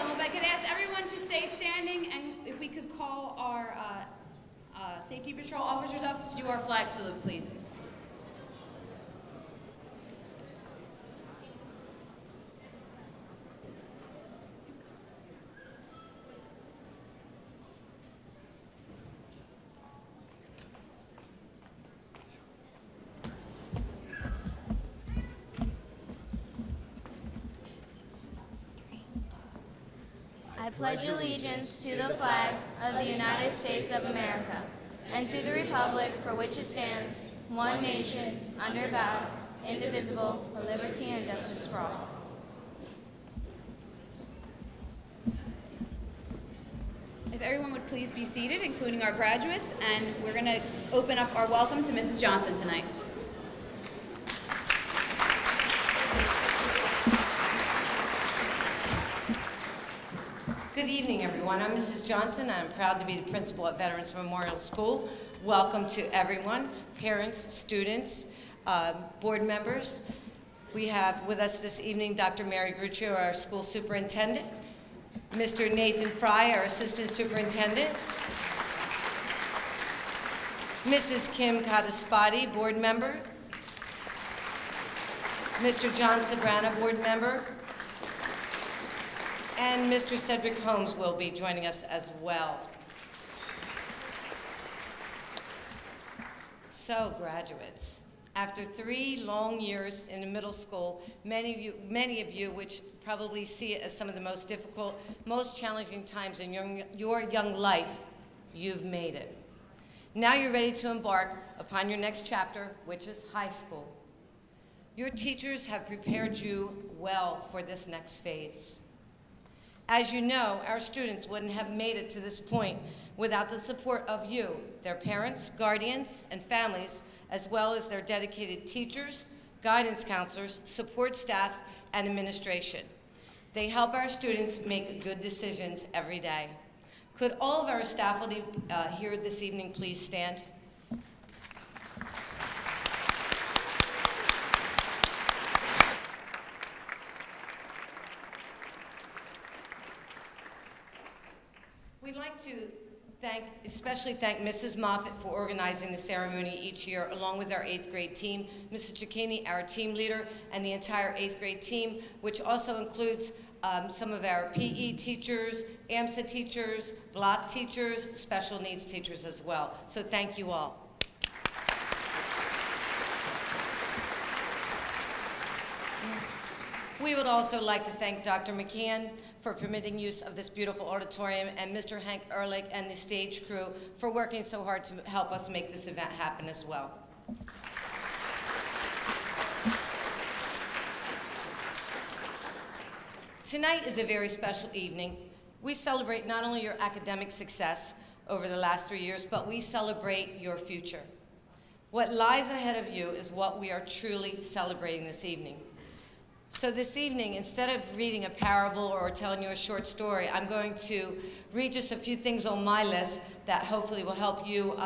If I could ask everyone to stay standing, and if we could call our safety patrol officers up to do our flag salute, please. I pledge allegiance to the flag of the United States of America and to the republic for which it stands, one nation, under God, indivisible, with liberty and justice for all. If everyone would please be seated, including our graduates, and we're going to open up our welcome to Mrs. Johnson tonight. Good evening, everyone. I'm Mrs. Johnson. I'm proud to be the principal at Veterans Memorial School. Welcome to everyone, parents, students, board members. We have with us this evening Dr. Mary Gruccio, our school superintendent, Mr. Nathan Fry, our assistant superintendent, Mrs. Kim Kadaspati, board member, Mr. John Sabrana, board member, and Mr. Cedric Holmes will be joining us as well. So, graduates, after 3 long years in the middle school, many of you, which probably see it as some of the most difficult, most challenging times in your young life, you've made it. Now you're ready to embark upon your next chapter, which is high school. Your teachers have prepared you well for this next phase. As you know, our students wouldn't have made it to this point without the support of you, their parents, guardians, and families, as well as their dedicated teachers, guidance counselors, support staff, and administration. They help our students make good decisions every day. Could all of our staff here this evening please stand? We'd like to especially thank Mrs. Moffitt for organizing the ceremony each year, along with our 8th grade team, Mrs. Cicchini, our team leader, and the entire 8th grade team, which also includes some of our PE teachers, AMS teachers, block teachers, special needs teachers as well. So thank you all. We would also like to thank Dr. McCann for permitting use of this beautiful auditorium, and Mr. Hank Ehrlich and the stage crew for working so hard to help us make this event happen as well. Tonight is a very special evening. We celebrate not only your academic success over the last 3 years, but we celebrate your future. What lies ahead of you is what we are truly celebrating this evening. So this evening, instead of reading a parable or telling you a short story, I'm going to read just a few things on my list that hopefully will help you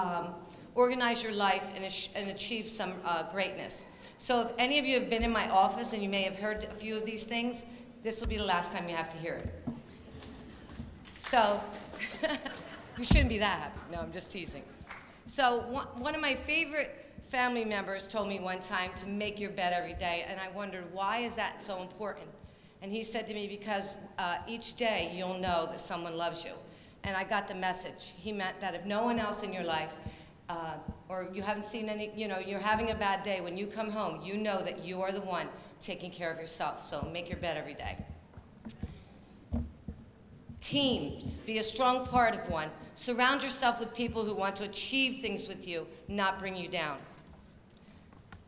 organize your life and achieve some greatness. So if any of you have been in my office and you may have heard a few of these things, this will be the last time you have to hear it. So, you shouldn't be that happy. No, I'm just teasing. So one of my favorite family members told me one time to make your bed every day, and I wondered, why is that so important? And he said to me, because each day you'll know that someone loves you. And I got the message. He meant that if no one else in your life, or you haven't seen any, you're having a bad day, when you come home, you know that you are the one taking care of yourself. So make your bed every day. Teams, be a strong part of one. Surround yourself with people who want to achieve things with you, not bring you down.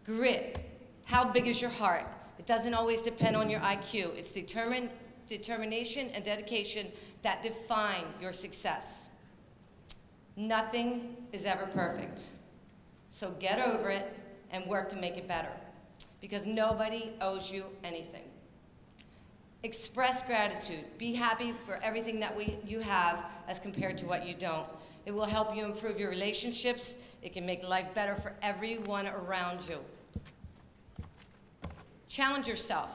Grit. How big is your heart? It doesn't always depend on your IQ. It's determination and dedication that define your success. Nothing is ever perfect. So get over it and work to make it better, because nobody owes you anything. Express gratitude. Be happy for everything that you have as compared to what you don't. It will help you improve your relationships. It can make life better for everyone around you. Challenge yourself.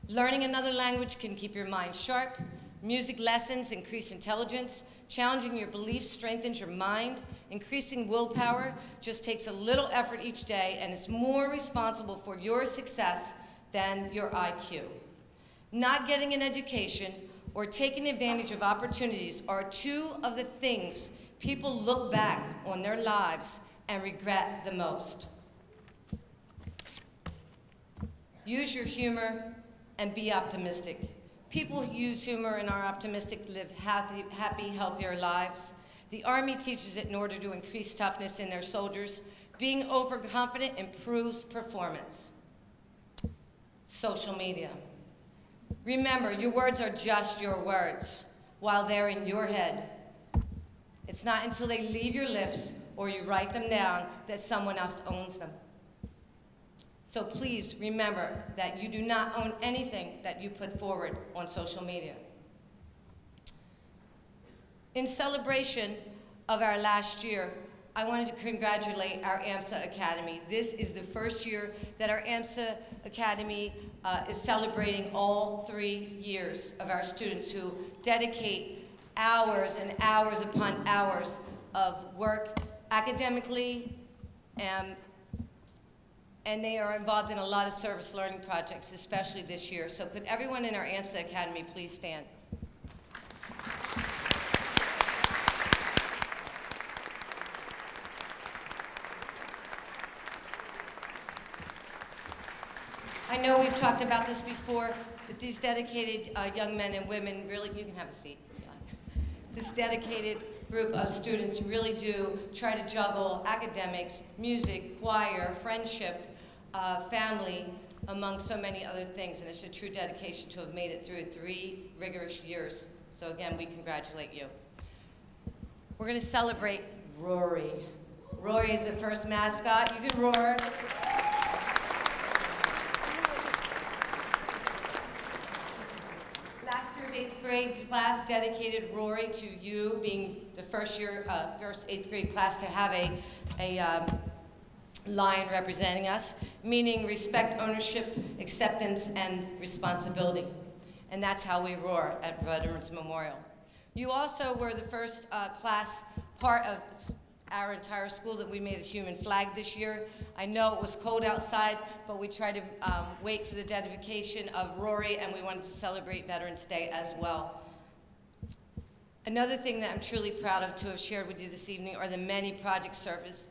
Learning another language can keep your mind sharp. Music lessons increase intelligence. Challenging your beliefs strengthens your mind. Increasing willpower just takes a little effort each day and is more responsible for your success than your IQ. Not getting an education or taking advantage of opportunities are two of the things people look back on their lives and regret the most. Use your humor and be optimistic. People who use humor and are optimistic live happy, healthier lives. The Army teaches it in order to increase toughness in their soldiers. Being overconfident improves performance. Social media. Remember, your words are just your words while they're in your head. It's not until they leave your lips or you write them down that someone else owns them. So please remember that you do not own anything that you put forward on social media. In celebration of our last year, I wanted to congratulate our AMS Academy. This is the first year that our AMS Academy is celebrating all 3 years of our students who dedicate hours and hours upon hours of work academically, and they are involved in a lot of service learning projects, especially this year. So could everyone in our AMS Academy please stand? I know we've talked about this before, but these dedicated young men and women really, you can have a seat. This dedicated group of students really do try to juggle academics, music, choir, friendship, family, among so many other things, and it's a true dedication to have made it through 3 rigorous years. So again, we congratulate you. We're going to celebrate Rory. Rory is the first mascot. You can roar. Last year's 8th grade class dedicated Rory to you, being the first 8th grade class to have a lion representing us, meaning respect, ownership, acceptance, and responsibility. And that's how we roar at Veterans Memorial. You also were the first class part of our entire school that we made a human flag this year. I know it was cold outside, but we tried to wait for the dedication of Rory, and we wanted to celebrate Veterans Day as well. Another thing that I'm truly proud of to have shared with you this evening are the many project services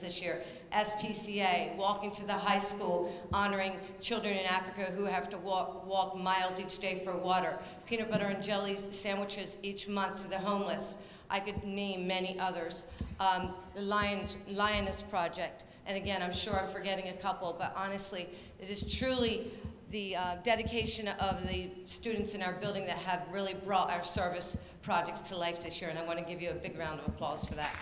this year. SPCA, walking to the high school, honoring children in Africa who have to walk miles each day for water. Peanut butter and jelly sandwiches each month to the homeless. I could name many others. The Lioness Project. And again, I'm sure I'm forgetting a couple, but honestly, it is truly the dedication of the students in our building that have really brought our service projects to life this year, and I want to give you a big round of applause for that.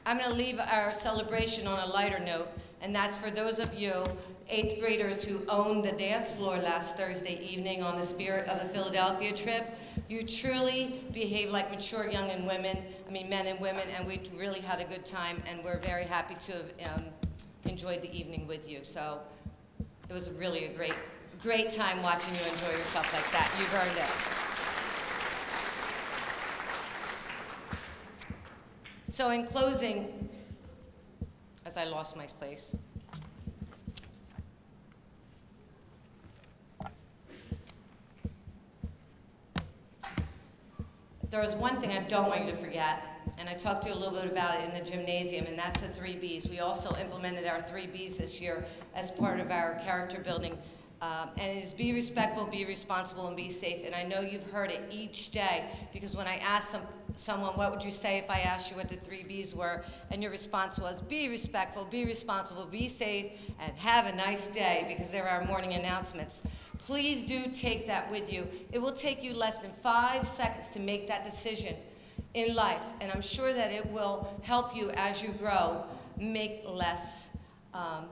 I'm going to leave our celebration on a lighter note, and that's for those of you 8th graders who owned the dance floor last Thursday evening on the Spirit of the Philadelphia trip. You truly behave like mature young and men and women, and we really had a good time, and we're very happy to have enjoyed the evening with you. So it was really a great time watching you enjoy yourself like that. You've earned it. So in closing, as I lost my place, there was one thing I don't want you to forget, and I talked to you a little bit about it in the gymnasium, and that's the 3 Bs. We also implemented our 3 Bs this year as part of our character building. And it is be respectful, be responsible, and be safe. And I know you've heard it each day, because when I asked someone, what would you say if I asked you what the 3 Bs were, and your response was, be respectful, be responsible, be safe, and have a nice day, because they're our morning announcements. Please do take that with you. It will take you less than 5 seconds to make that decision in life, and I'm sure that it will help you as you grow make less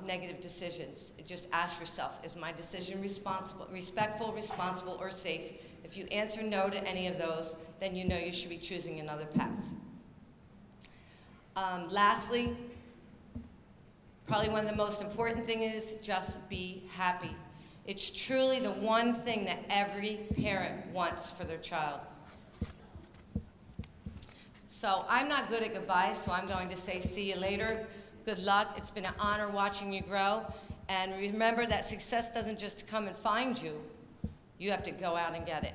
negative decisions. Just ask yourself, is my decision respectful, responsible, or safe? If you answer no to any of those, then you know you should be choosing another path. Lastly, Probably one of the most important things is just be happy. It's truly the one thing that every parent wants for their child. So I'm not good at goodbyes, so I'm going to say see you later. Good luck. It's been an honor watching you grow. And remember that success doesn't just come and find you. You have to go out and get it.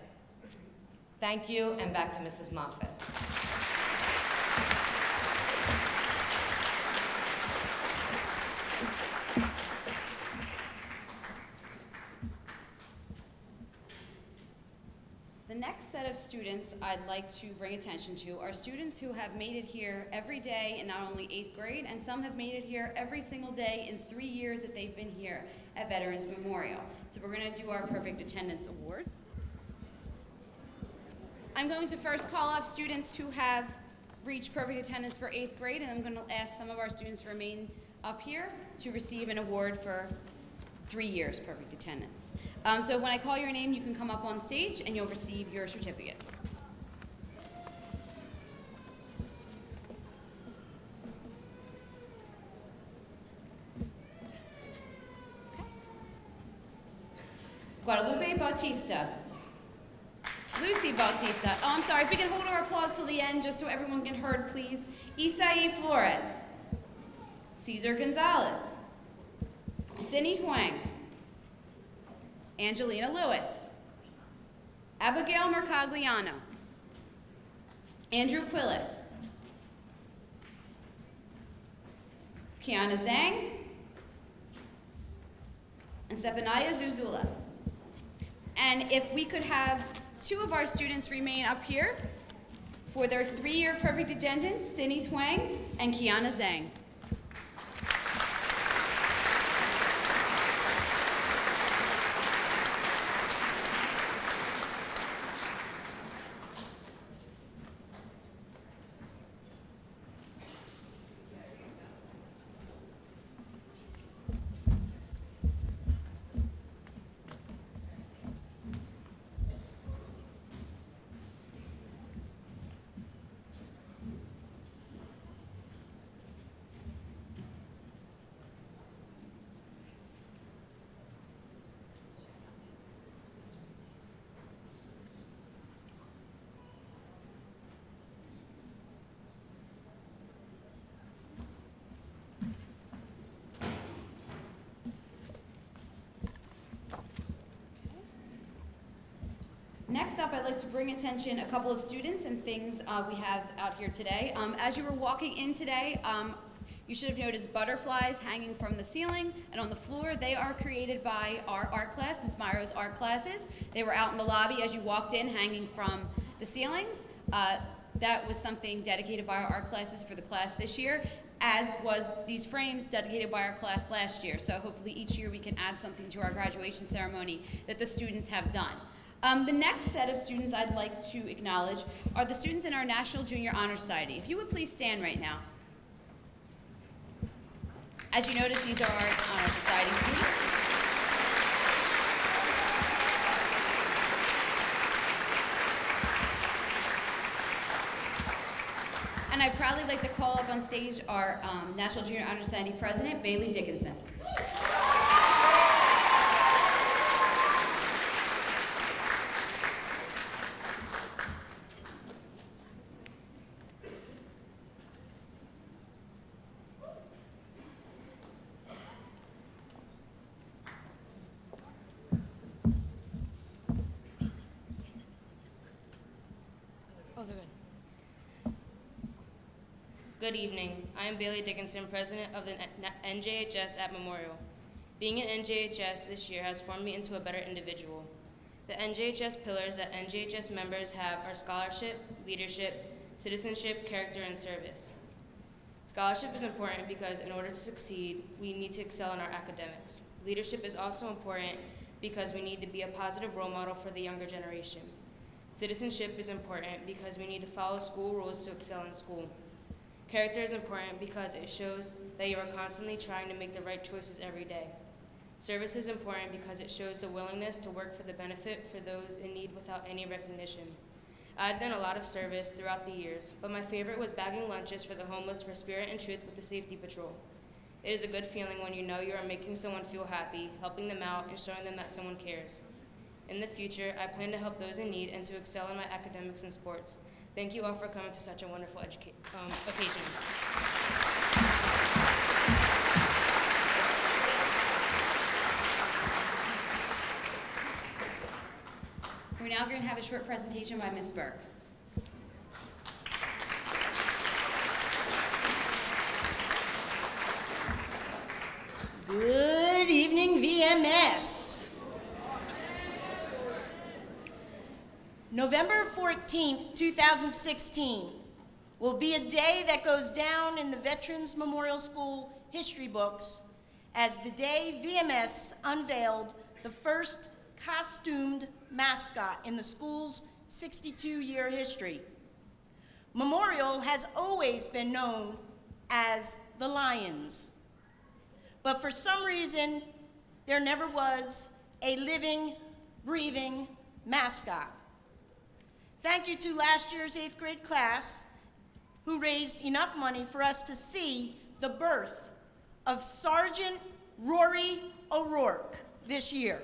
Thank you, and back to Mrs. Moffett. The next set of students I'd like to bring attention to are students who have made it here every day in not only 8th grade, and some have made it here every single day in 3 years that they've been here at Veterans Memorial. So we're going to do our Perfect Attendance Awards. I'm going to first call up students who have reached perfect attendance for 8th grade, and I'm going to ask some of our students to remain up here to receive an award for 3 years perfect attendance. So when I call your name, you can come up on stage and you'll receive your certificates. Okay. Guadalupe Bautista. Lucy Bautista. Oh, I'm sorry, if we can hold our applause till the end just so everyone can heard, please. Isai Flores. Cesar Gonzalez. Cindy Huang. Angelina Lewis. Abigail Mercogliano. Andrew Quillis. Kiana Zhang. And Zephaniah Zuzula. And if we could have 2 of our students remain up here for their 3-year perfect attendance, Cindy Huang and Kiana Zhang. Next up, I'd like to bring attention a couple of students and things we have out here today. As you were walking in today, you should have noticed butterflies hanging from the ceiling and on the floor. They are created by our art class, Ms. Myro's art classes. They were out in the lobby as you walked in, hanging from the ceilings. That was something dedicated by our art classes for the class this year, as was these frames dedicated by our class last year. So hopefully each year we can add something to our graduation ceremony that the students have done. The next set of students I'd like to acknowledge are the students in our National Junior Honor Society. If you would please stand right now. As you notice, these are our Honor Society students. And I'd proudly like to call up on stage our National Junior Honor Society President, Bailey Dickinson. Good evening. I am Bailey Dickinson, President of the NJHS at Memorial. Being at NJHS this year has formed me into a better individual. The NJHS pillars that NJHS members have are scholarship, leadership, citizenship, character, and service. Scholarship is important because in order to succeed, we need to excel in our academics. Leadership is also important because we need to be a positive role model for the younger generation. Citizenship is important because we need to follow school rules to excel in school. Character is important because it shows that you are constantly trying to make the right choices every day. Service is important because it shows the willingness to work for the benefit for those in need without any recognition. I've done a lot of service throughout the years, but my favorite was bagging lunches for the homeless for Spirit and Truth with the Safety Patrol. It is a good feeling when you know you are making someone feel happy, helping them out, and showing them that someone cares. In the future, I plan to help those in need and to excel in my academics and sports. Thank you all for coming to such a wonderful occasion. We're now going to have a short presentation by Ms. Burke. Good evening, VMS. November 14th, 2016 will be a day that goes down in the Veterans Memorial School history books as the day VMS unveiled the first costumed mascot in the school's 62-year history. Memorial has always been known as the Lions, but for some reason, there never was a living, breathing mascot. Thank you to last year's 8th grade class who raised enough money for us to see the birth of Sergeant Rory O'Rourke this year.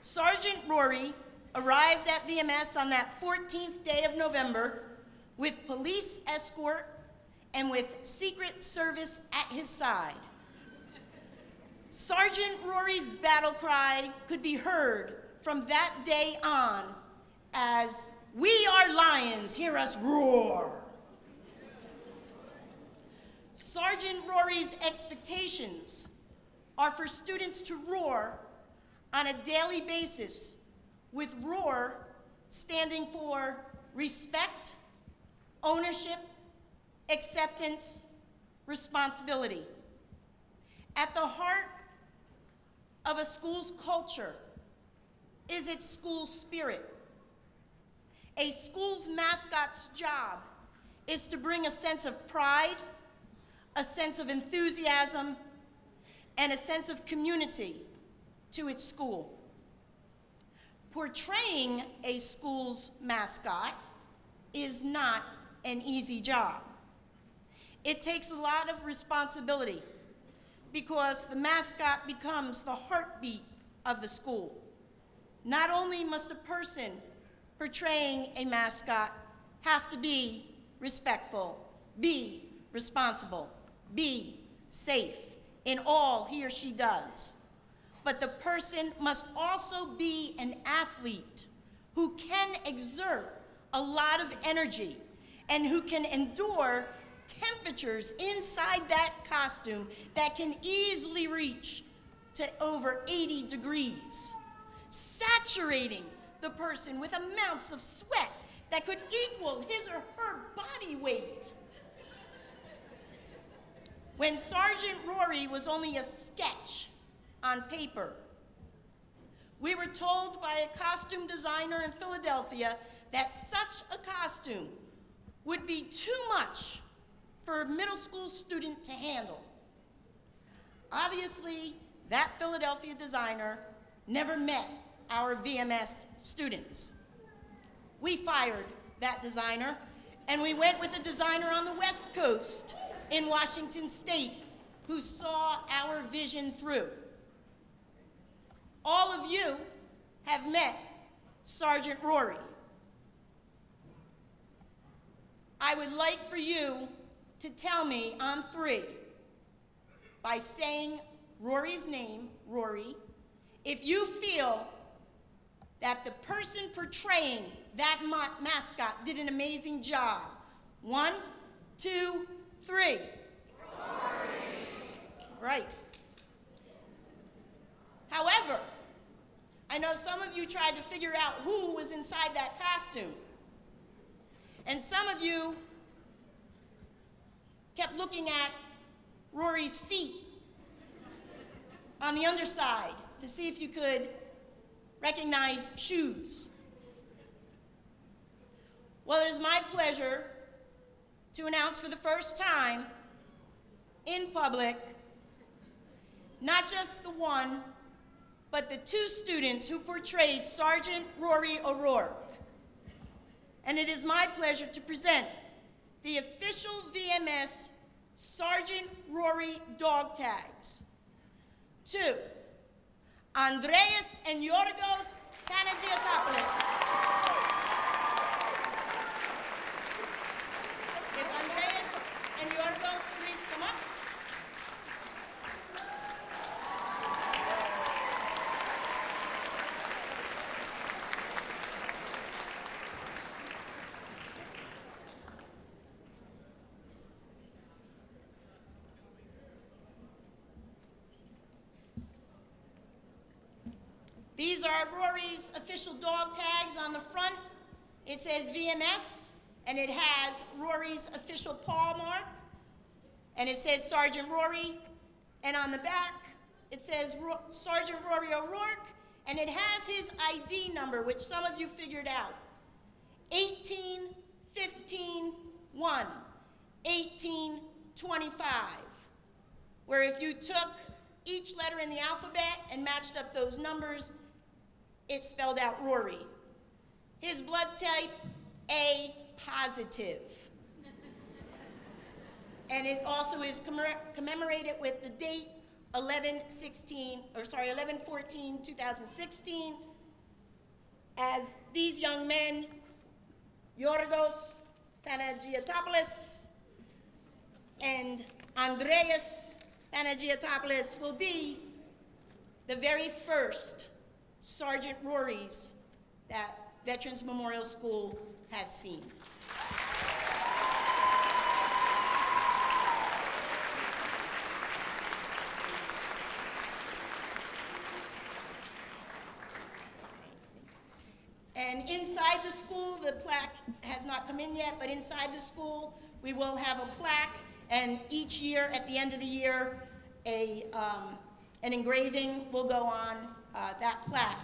Sergeant Rory arrived at VMS on that 14th day of November with police escort and with Secret Service at his side. Sergeant Rory's battle cry could be heard from that day on as, "We are lions, hear us roar." Sergeant Rory's expectations are for students to roar on a daily basis, with ROAR standing for respect, ownership, acceptance, responsibility. At the heart of a school's culture is its school spirit. A school's mascot's job is to bring a sense of pride, a sense of enthusiasm, and a sense of community to its school. Portraying a school's mascot is not an easy job. It takes a lot of responsibility because the mascot becomes the heartbeat of the school. Not only must a person portraying a mascot have to be respectful, be responsible, be safe in all he or she does, but the person must also be an athlete who can exert a lot of energy and who can endure temperatures inside that costume that can easily reach to over 80 degrees, saturating the person with amounts of sweat that could equal his or her body weight. When Sergeant Rory was only a sketch on paper, we were told by a costume designer in Philadelphia that such a costume would be too much for a middle school student to handle. Obviously, that Philadelphia designer never met our VMS students. We fired that designer, and we went with a designer on the West Coast in Washington State who saw our vision through. All of you have met Sergeant Rory. I would like for you to tell me on 3, by saying Rory's name, Rory, if you feel that the person portraying that mascot did an amazing job. 1, 2, 3. Rory. Right. However, I know some of you tried to figure out who was inside that costume. And some of you kept looking at Rory's feet on the underside to see if you could recognize shoes. Well, it is my pleasure to announce for the first time in public, not just the one, but the 2 students who portrayed Sergeant Rory O'Rourke. And it is my pleasure to present the official VMS Sergeant Rory dog tags. 2, Andreas and Yorgos Panagiotopoulos. If Andreas and Yorgos please come up. These are Rory's official dog tags. On the front, it says VMS, and it has Rory's official paw mark, and it says Sergeant Rory, and on the back, it says Sergeant Rory O'Rourke, and it has his ID number, which some of you figured out, 18151, 1825, where if you took each letter in the alphabet and matched up those numbers, it spelled out Rory. His blood type, A positive. And it also is commemorated with the date 11/14/2016, as these young men, Yorgos Panagiotopoulos and Andreas Panagiotopoulos, will be the very first Sergeant Rorys that Veterans Memorial School has seen. And inside the school, the plaque has not come in yet, but inside the school, we will have a plaque, and each year, at the end of the year, an engraving will go on that plaque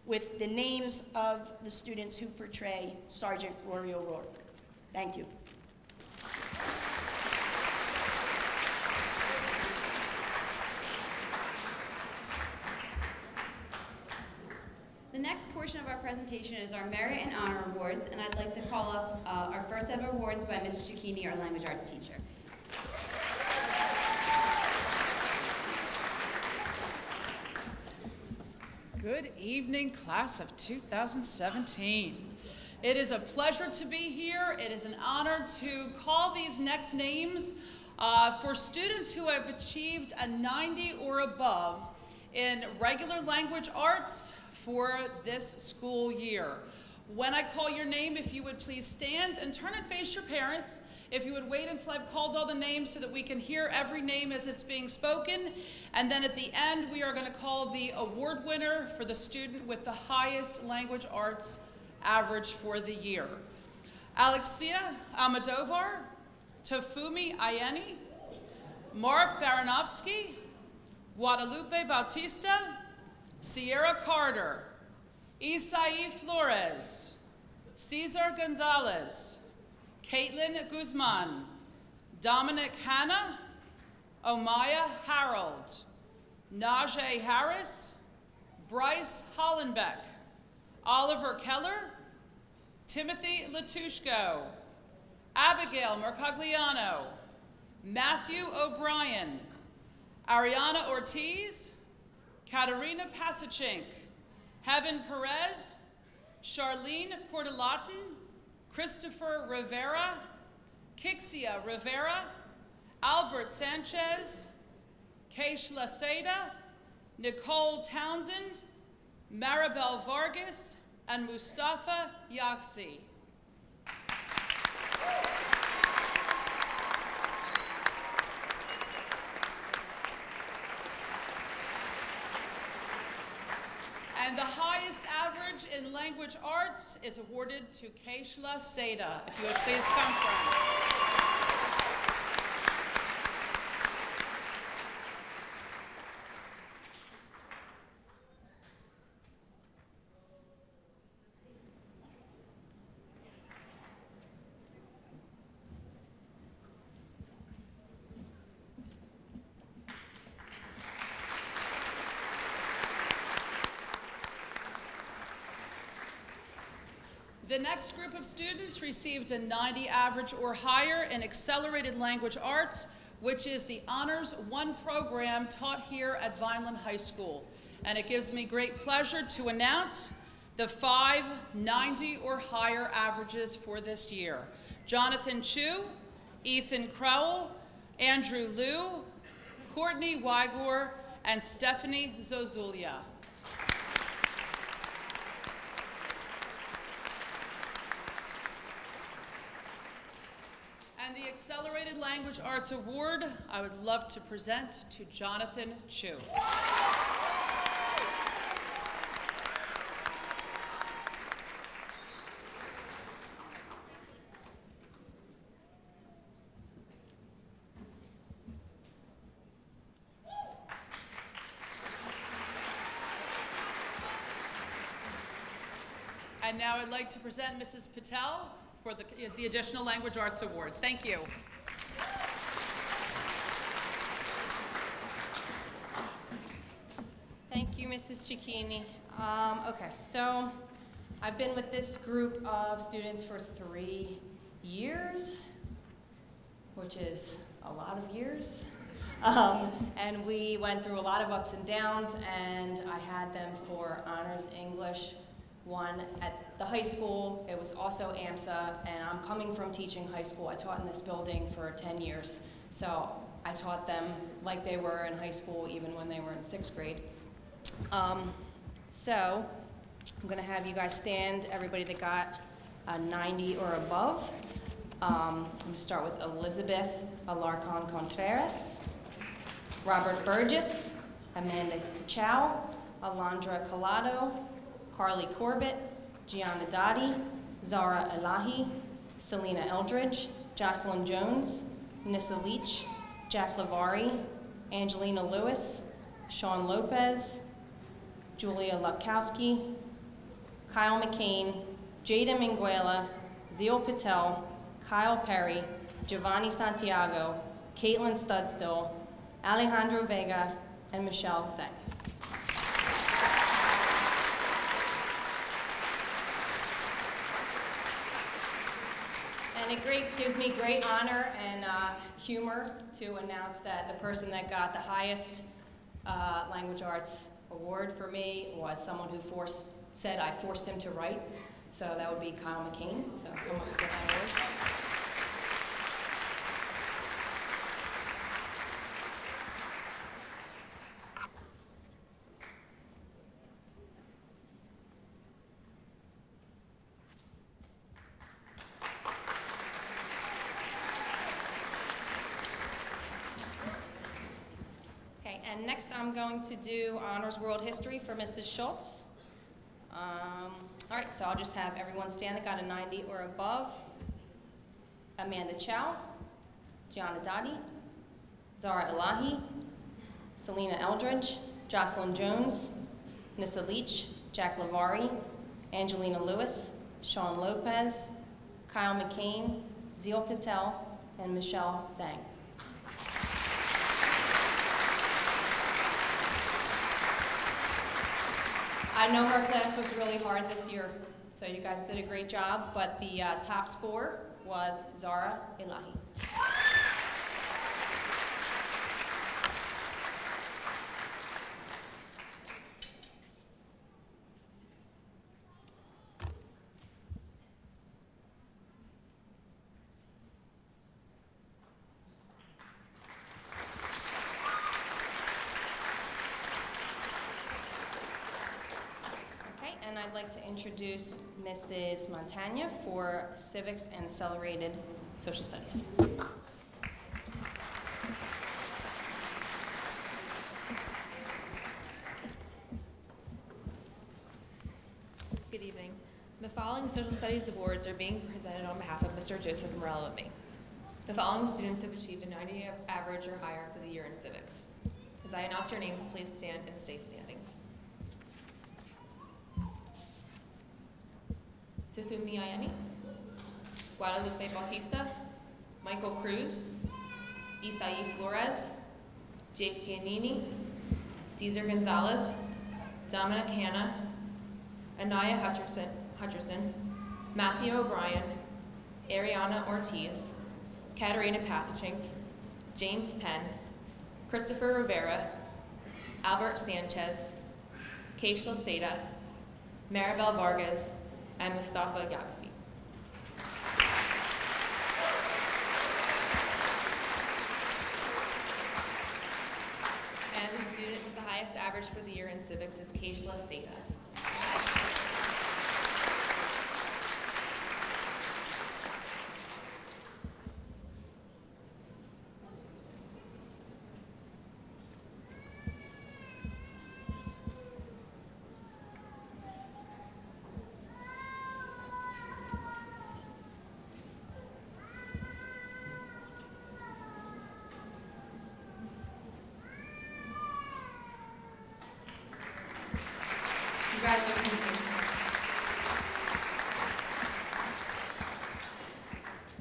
with the names of the students who portray Sergeant Rory O'Rourke. Thank you. The next portion of our presentation is our Merit and Honor Awards, and I'd like to call up our first ever awards by Ms. Cicchini, our language arts teacher. Good evening, class of 2017. It is a pleasure to be here. It is an honor to call these next names for students who have achieved a 90 or above in regular language arts for this school year. When I call your name, if you would please stand and turn and face your parents. If you would wait until I've called all the names so that we can hear every name as it's being spoken. And then at the end, we are going to call the award winner for the student with the highest language arts average for the year. Alexia Almodovar, Tofumi Ayeni, Mark Baranovsky, Guadalupe Bautista, Sierra Carter, Isai Flores, Cesar Gonzalez, Caitlin Guzman, Dominic Hanna, Omaya Harold, Najee Harris, Bryce Hollenbeck, Oliver Keller, Timothy Latushko, Abigail Mercogliano, Matthew O'Brien, Ariana Ortiz, Katerina Pasachink, Heaven Perez, Charlene Portalatin, Christopher Rivera, Kixia Rivera, Albert Sanchez, Keish Laseda, Nicole Townsend, Maribel Vargas, and Mustafa Yaksi. And the highest average in language arts is awarded to Keishla Seda. If you would please come friend. The next group of students received a 90 average or higher in Accelerated Language Arts, which is the Honors 1 program taught here at Vineland High School. And it gives me great pleasure to announce the 5 90 or higher averages for this year. Jonathan Chu, Ethan Crowell, Andrew Liu, Courtney Wygor, and Stephanie Zozulia. And the Accelerated Language Arts Award, I would love to present to Jonathan Chu. And now I'd like to present Mrs. Patel for the Additional Language Arts Awards. Thank you. Thank you, Mrs. Cicchini. Okay, so I've been with this group of students for 3 years, which is a lot of years. And we went through a lot of ups and downs, and I had them for Honors English 1 at the high school. It was also AMSA, and I'm coming from teaching high school. I taught in this building for 10 years. So I taught them like they were in high school, even when they were in 6th grade. So I'm gonna have you guys stand, everybody that got a 90 or above. I'm gonna start with Elizabeth Alarcon Contreras, Robert Burgess, Amanda Chow, Alondra Collado, Carly Corbett, Gianna Dottie, Zara Elahi, Selena Eldridge, Jocelyn Jones, Nissa Leach, Jack Lavari, Angelina Lewis, Sean Lopez, Julia Lutkowski, Kyle McCain, Jada Minguela, Zeal Patel, Kyle Perry, Giovanni Santiago, Caitlin Studstill, Alejandro Vega, and Michelle Zeng. And it gives me great honor and humor to announce that the person that got the highest language arts award for me was someone who said I forced him to write. So that would be Kyle McCain. So come up with that award. And next I'm going to do Honors World History for Mrs. Schultz. All right, so I'll just have everyone stand that got a 90 or above. Amanda Chow, Gianna Dottie, Zara Elahi, Selena Eldridge, Jocelyn Jones, Nissa Leach, Jack Lavari, Angelina Lewis, Sean Lopez, Kyle McCain, Zeal Patel, and Michelle Zhang. I know her class was really hard this year, so you guys did a great job, but the top score was Zara Elahi. And I'd like to introduce Mrs. Montagna for Civics and Accelerated Social Studies. Good evening. The following Social Studies Awards are being presented on behalf of Mr. Joseph Morello and me. The following students have achieved a 90 average or higher for the year in Civics. As I announce your names, please stand and stay standing. Tithumi Ayani, Guadalupe Bautista, Michael Cruz, Isai Flores, Jake Giannini, Cesar Gonzalez, Dominic Hanna, Anaya Hutcherson, Matthew O'Brien, Ariana Ortiz, Katarina Pathachink, James Penn, Christopher Rivera, Albert Sanchez, Keishla Seda, Maribel Vargas, and Mustafa Gaxi. And the student with the highest average for the year in civics is Keishla Seda. Congratulations.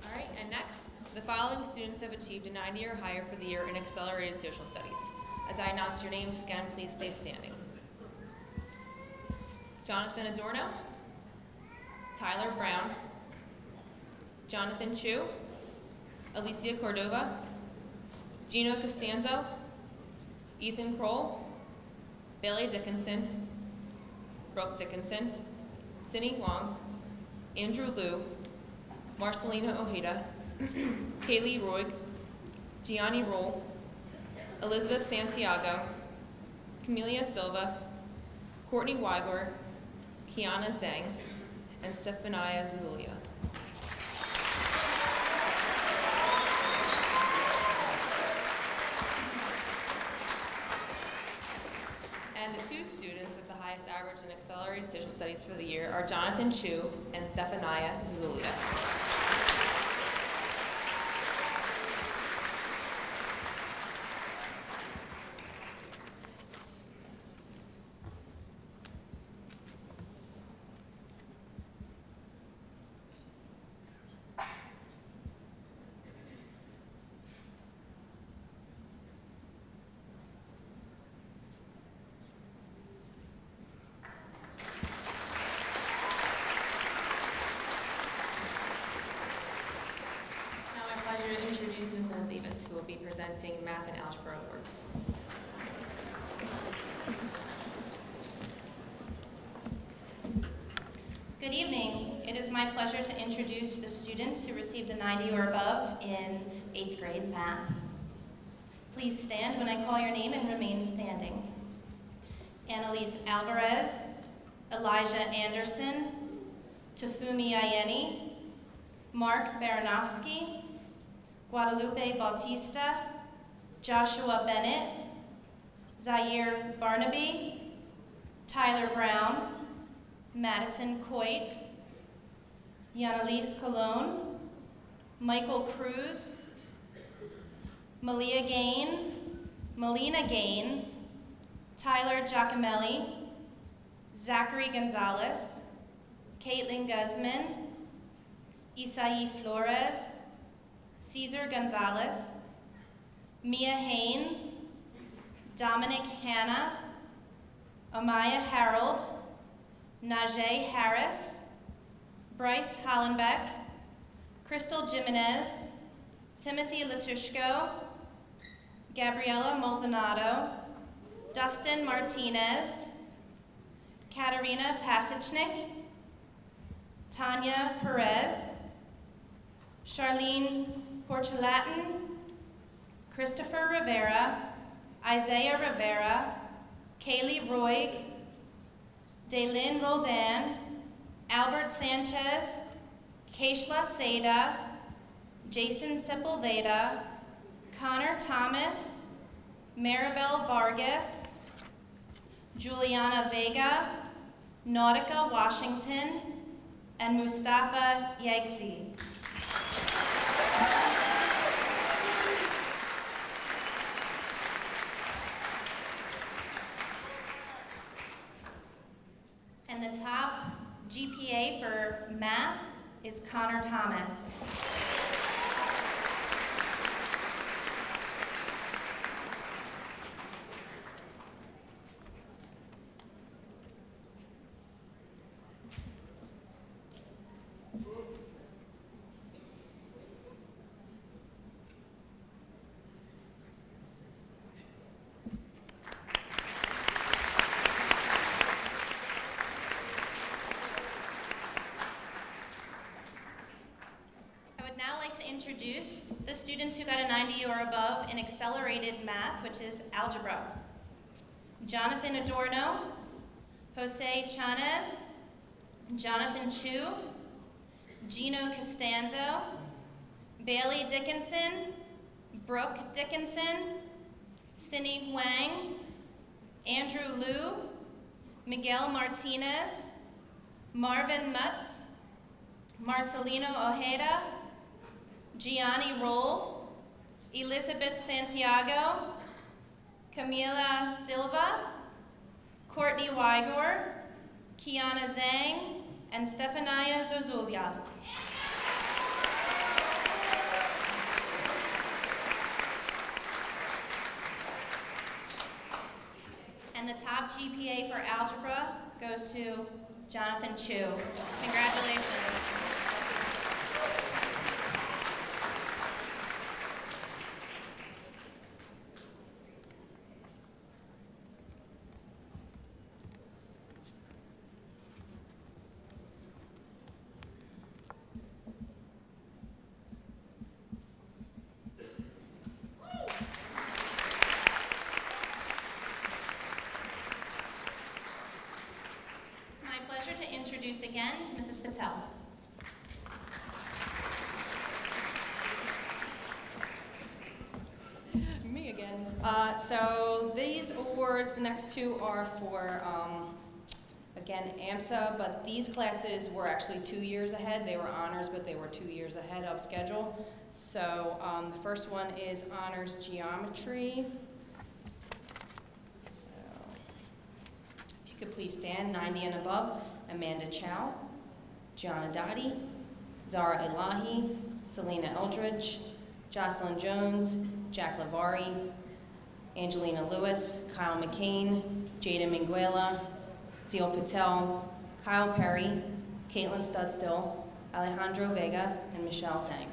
All right, and next, the following students have achieved a 90 or higher for the year in accelerated social studies. As I announce your names again, please stay standing. Jonathan Adorno, Tyler Brown, Jonathan Chu, Alicia Cordova, Gino Costanzo, Ethan Kroll, Bailey Dickinson, Brooke Dickinson, Cindy Wong, Andrew Liu, Marcelina Ojeda, Kaylee Roig, Gianni Roll, Elizabeth Santiago, Camelia Silva, Courtney Weigler, Kiana Zhang, and Stefania Zazulia. And the two students with the highest average in accelerated social studies for the year are Jonathan Chu and Stefania Zazulia. To introduce Ms. Molzivas, who will be presenting Math and Algebra Awards. Good evening. It is my pleasure to introduce the students who received a 90 or above in 8th grade math. Please stand when I call your name and remain standing. Annalise Alvarez, Elijah Anderson, Tafumi Ayeni, Mark Baranovsky, Guadalupe Bautista, Joshua Bennett, Zaire Barnaby, Tyler Brown, Madison Coit, Yanalise Colon, Michael Cruz, Melina Gaines, Tyler Giacomelli, Zachary Gonzalez, Caitlin Guzman, Isai Flores, Cesar Gonzalez, Mia Haynes, Dominic Hanna, Amaya Harold, Najee Harris, Bryce Hollenbeck, Crystal Jimenez, Timothy Latushko, Gabriela Maldonado, Dustin Martinez, Katarina Pasichnik, Tanya Perez, Charlene Porchelatin, Christopher Rivera, Isaiah Rivera, Kaylee Roig, Daylin Roldan, Albert Sanchez, Keishla Seda, Jason Sepulveda, Connor Thomas, Maribel Vargas, Juliana Vega, Nautica Washington, and Mustafa Yagsi. And the top GPA for math is Connor Thomas. students who got a 90 or above in accelerated math, which is algebra. Jonathan Adorno, Jose Chanez, Jonathan Chu, Gino Costanzo, Bailey Dickinson, Brooke Dickinson, Cindy Huang, Andrew Liu, Miguel Martinez, Marvin Mutz, Marcelino Ojeda, Gianni Roll, Elizabeth Santiago, Camila Silva, Courtney Wygor, Kiana Zhang, and Stefania Zozulia. And the top GPA for algebra goes to Jonathan Chu. Congratulations. To introduce again, Mrs. Patel. Me again. So these awards, the next two are for, again, AMSA, but these classes were actually 2 years ahead. They were honors, but they were 2 years ahead of schedule. So the first one is honors geometry. So if you could please stand, 90 and above. Amanda Chow, Gianna Dottie, Zara Elahi, Selena Eldridge, Jocelyn Jones, Jack Lavari, Angelina Lewis, Kyle McCain, Jada Minguela, Zeal Patel, Kyle Perry, Caitlin Studstill, Alejandro Vega, and Michelle Zhang.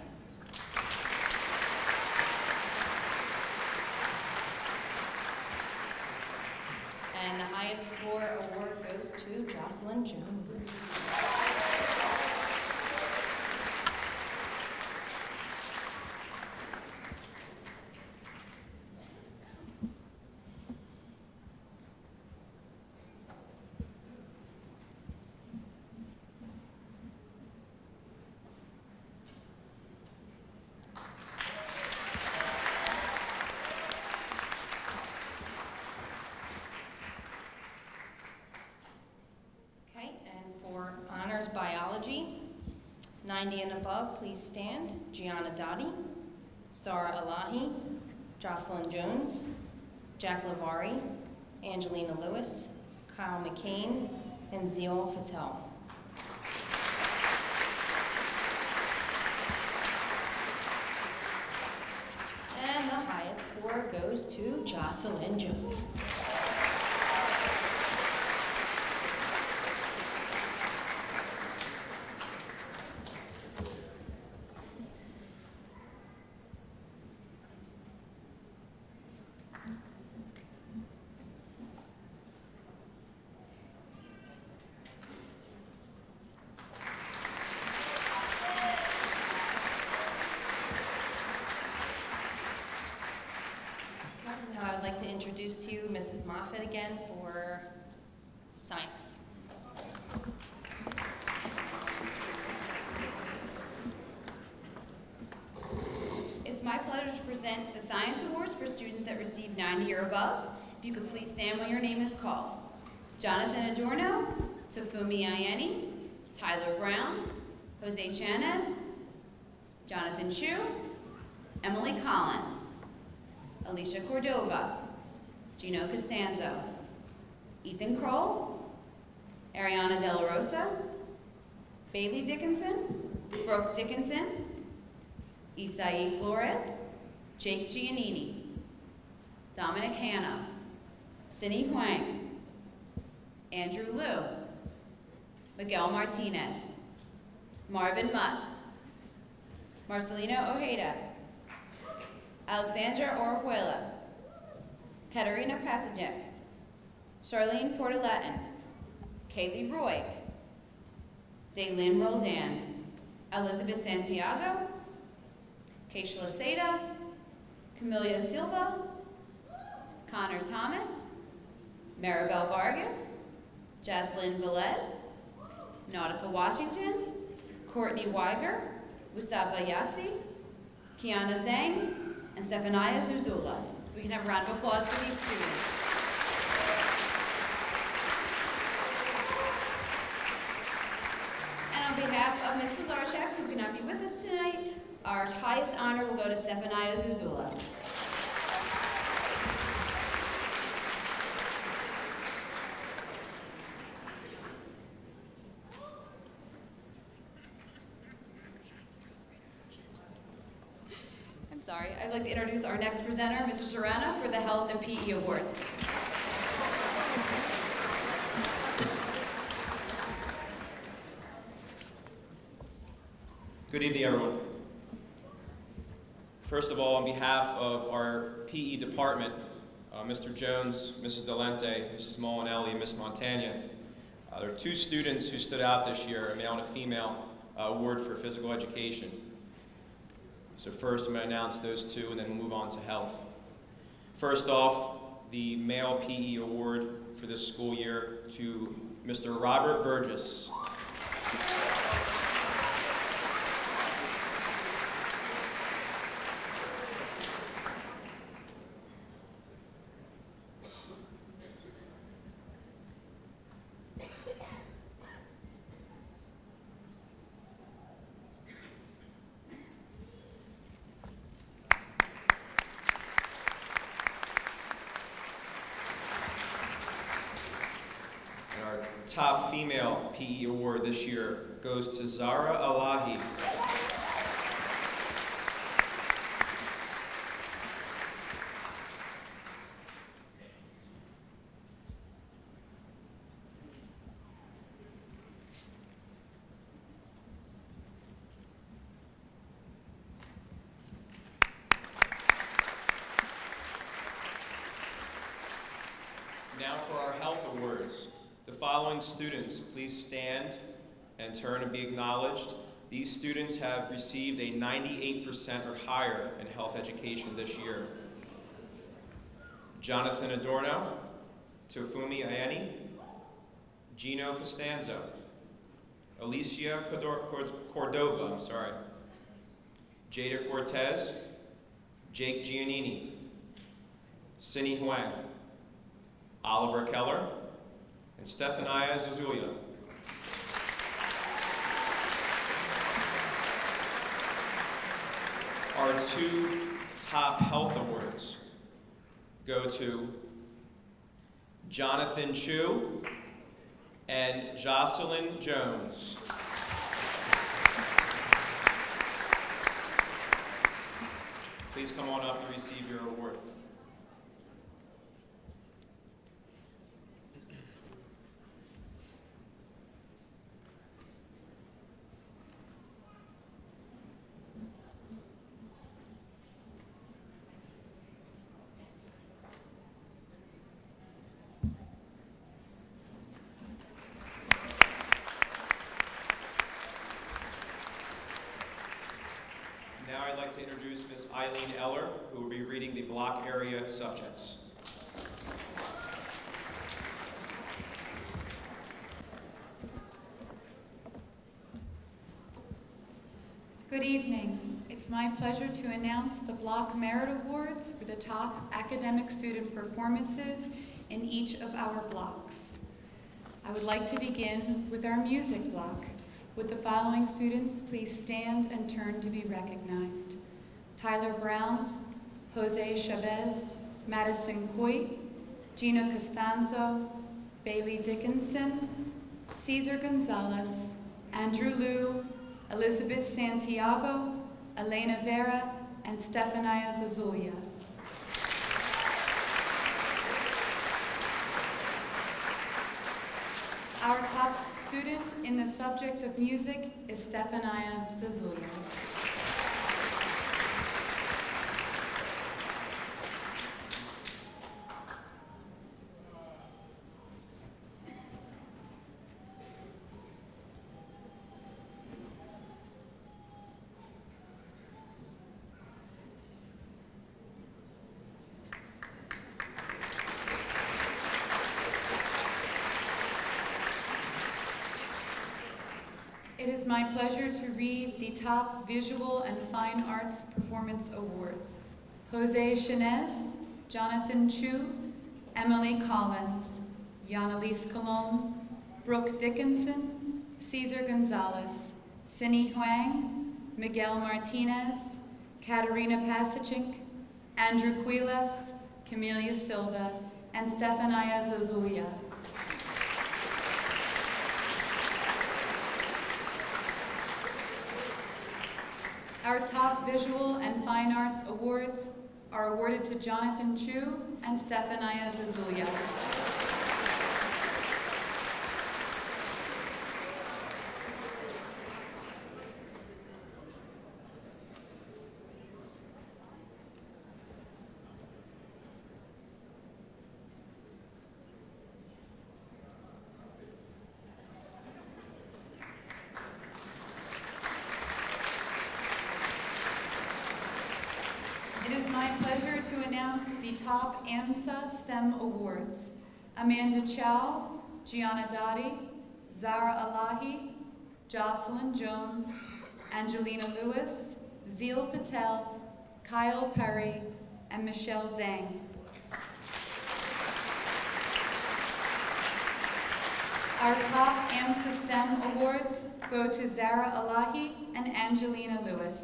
And the highest score award goes to Jocelyn Jones. Biology, 90 and above, please stand. Gianna Dottie, Zara Elahi, Jocelyn Jones, Jack Lavari, Angelina Lewis, Kyle McCain, and Zeal Patel. And the highest score goes to Jocelyn Jones. I'd like to introduce to you Mrs. Moffitt again for science. It's my pleasure to present the Science Awards for students that received 90 or above. If you could please stand when your name is called. Jonathan Adorno, Tofumi Ayeni, Tyler Brown, Jose Chanez, Jonathan Chu, Emily Collins, Alicia Cordova, Gino Costanzo, Ethan Kroll, Ariana De La Rosa, Bailey Dickinson, Brooke Dickinson, Isai Flores, Jake Giannini, Dominic Hanna, Cindy Huang, Andrew Liu, Miguel Martinez, Marvin Mutz, Marcelino Ojeda, Alexandra Orejuela, Katerina Pasajek, Charlene Portalatin, Kaylee Roy, Daylin Roldan, Elizabeth Santiago, Keisha Seda, Camilla Silva, Connor Thomas, Maribel Vargas, Jaslyn Velez, Nautica Washington, Courtney Weiger, Mustafa Yatsi, Kiana Zhang, and Stephania Zuzula. We can have a round of applause for these students. And on behalf of Mrs. Zarchek, who cannot be with us tonight, our highest honor will go to Stephania Zuzula. Sorry, I'd like to introduce our next presenter, Mr. Serrano, for the Health and PE Awards. Good evening, everyone. First of all, on behalf of our PE department, Mr. Jones, Mrs. Delente, Mrs. Molinelli, and Ms. Montagna, there are two students who stood out this year, a male and a female award for physical education. So first, I'm going to announce those two, and then we'll move on to health. First off, the Male PE Award for this school year to Mr. Robert Burgess. Top female PE award this year goes to Zara Alahi. Now for our health awards. The following students, please stand and turn and be acknowledged. These students have received a 98% or higher in health education this year. Jonathan Adorno, Tofumi Ayani, Gino Costanzo, Alicia Cordova, Jada Cortez, Jake Giannini, Cindy Huang, Oliver Keller, and Stephania Zuzulia. Our two top health awards go to Jonathan Chu and Jocelyn Jones. Please come on up to receive your award. Now I'd like to introduce Ms. Eileen Eller, who will be reading the block area subjects. Good evening. It's my pleasure to announce the Block Merit Awards for the top academic student performances in each of our blocks. I would like to begin with our music block. Would the following students please stand and turn to be recognized? Tyler Brown, Jose Chavez, Madison Coit, Gina Costanzo, Bailey Dickinson, Cesar Gonzalez, Andrew Liu, Elizabeth Santiago, Elena Vera, and Stephania Zuzulia. Our top student in the subject of music is Stephania Zuzulia. It is my pleasure to read the top Visual and Fine Arts Performance Awards. Jose Chinez, Jonathan Chu, Emily Collins, Yanalise Colomb, Brooke Dickinson, Cesar Gonzalez, Cindy Huang, Miguel Martinez, Katerina Pasachink, Andrew Quiles, Camelia Silva, and Stefania Zozulia. Our top Visual and Fine Arts Awards are awarded to Jonathan Chu and Stefania Zozulia. It is my pleasure to announce the top AMSA STEM Awards. Amanda Chow, Gianna Dottie, Zara Alahi, Jocelyn Jones, Angelina Lewis, Zeel Patel, Kyle Perry, and Michelle Zhang. Our top AMSA STEM Awards go to Zara Alahi and Angelina Lewis.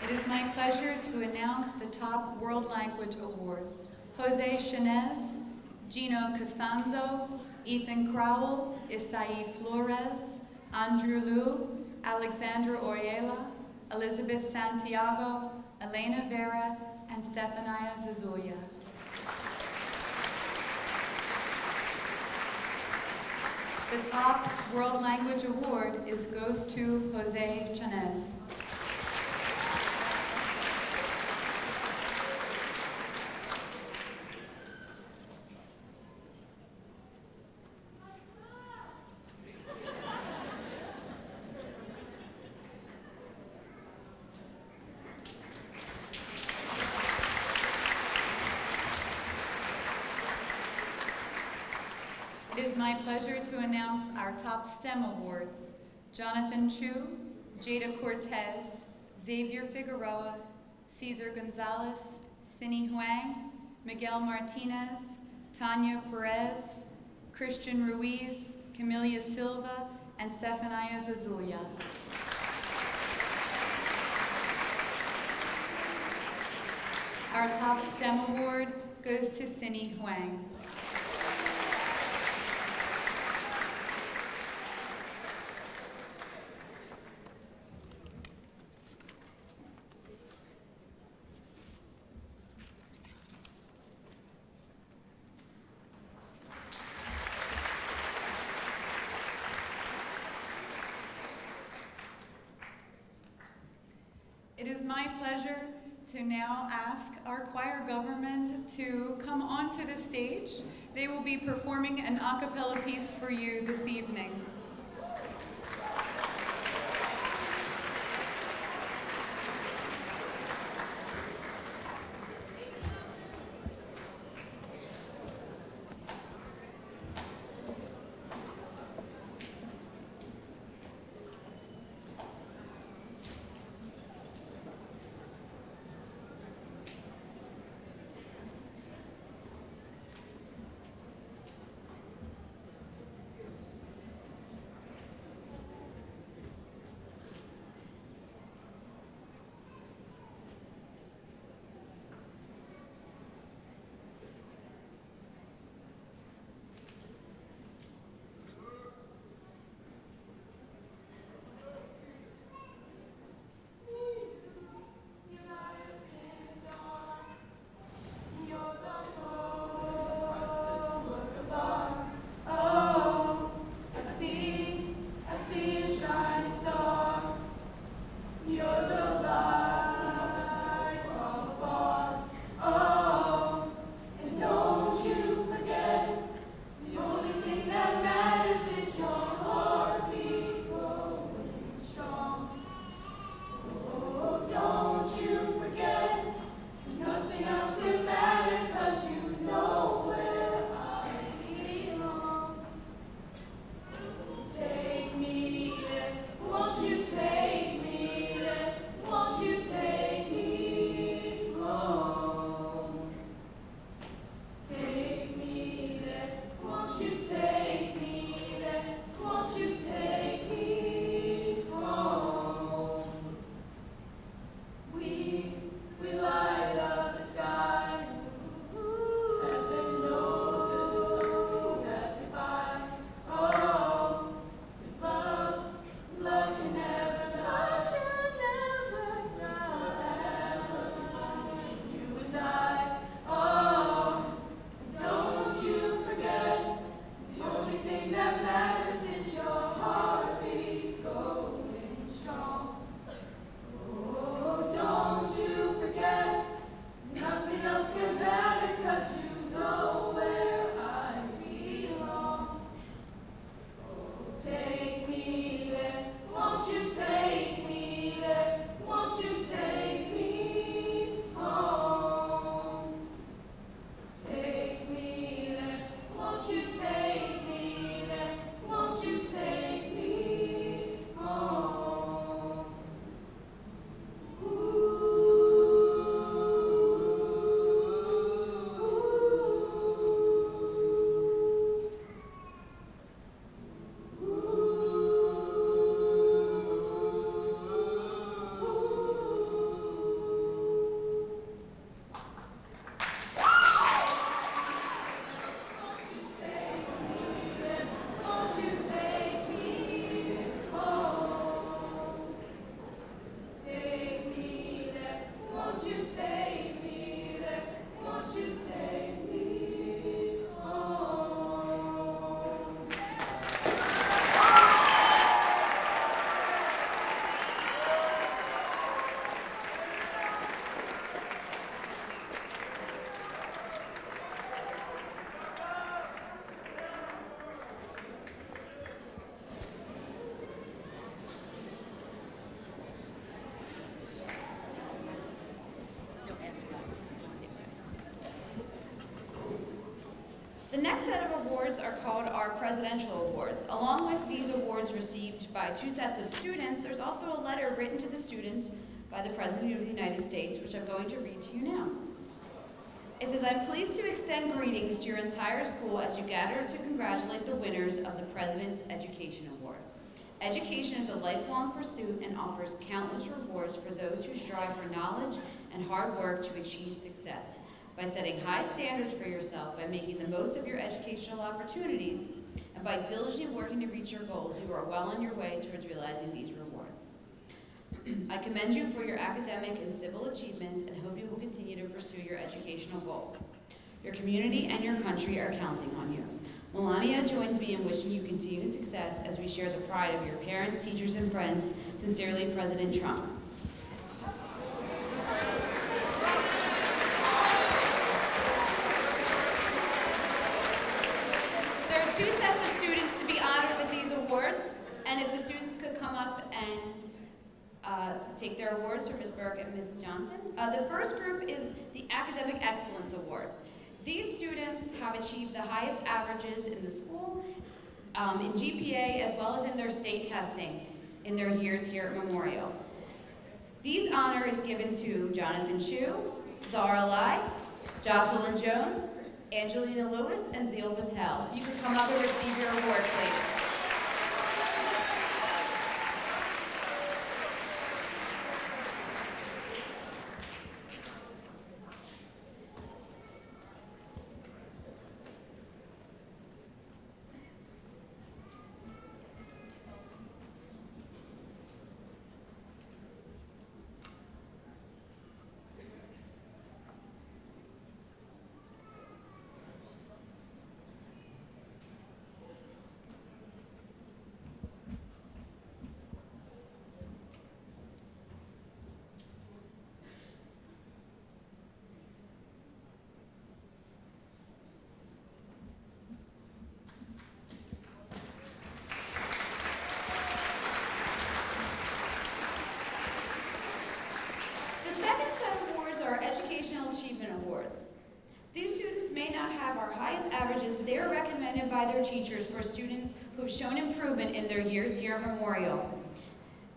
It is my pleasure to announce the top World Language Awards. Jose Chinez, Gino Costanzo, Ethan Crowell, Isai Flores, Andrew Liu, Alexandra Oriela, Elizabeth Santiago, Elena Vera, and Stefania Zazulia. The top World Language Award goes to Jose Chinez. It is my pleasure to announce our top STEM awards. Jonathan Chu, Jada Cortez, Xavier Figueroa, Cesar Gonzalez, Cindy Huang, Miguel Martinez, Tanya Perez, Christian Ruiz, Camelia Silva, and Stefania Zazulia. Our top STEM award goes to Cindy Huang. It is my pleasure to now ask our choir government to come onto the stage. They will be performing an a cappella piece for you this evening. awards are called our Presidential Awards. Along with these awards received by 2 sets of students, there's also a letter written to the students by the President of the United States, which I'm going to read to you now. It says, "I'm pleased to extend greetings to your entire school as you gather to congratulate the winners of the President's Education Award. Education is a lifelong pursuit and offers countless rewards for those who strive for knowledge and hard work to achieve success. By setting high standards for yourself, by making the most of your educational opportunities, and by diligently working to reach your goals, you are well on your way towards realizing these rewards. I commend you for your academic and civil achievements and hope you will continue to pursue your educational goals. Your community and your country are counting on you. Melania joins me in wishing you continued success as we share the pride of your parents, teachers, and friends. Sincerely, President Trump." There are 2 sets of students to be honored with these awards, and if the students could come up and take their awards from Ms. Burke and Ms. Johnson. The first group is the Academic Excellence Award. These students have achieved the highest averages in the school, in GPA, as well as in their state testing in their years here at Memorial. These honor is given to Jonathan Chu, Zara Lai, Jocelyn Jones, Angelina Lewis, and Zeal Patel. You can come up and receive your award, please. These students may not have our highest averages, but they are recommended by their teachers for students who have shown improvement in their years here at Memorial.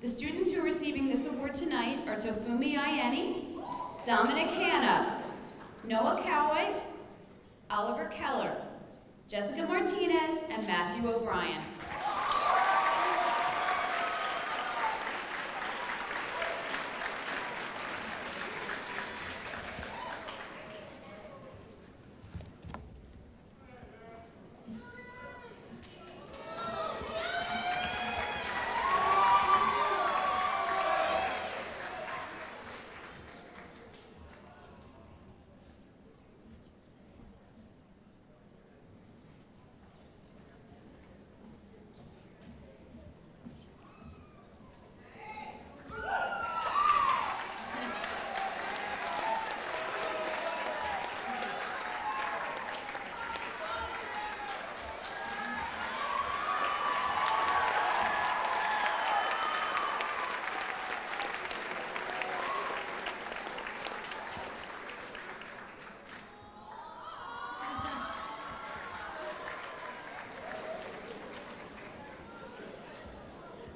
The students who are receiving this award tonight are Tofumi Ayeni, Dominic Hanna, Noah Coway, Oliver Keller, Jessica Martinez, and Matthew O'Brien.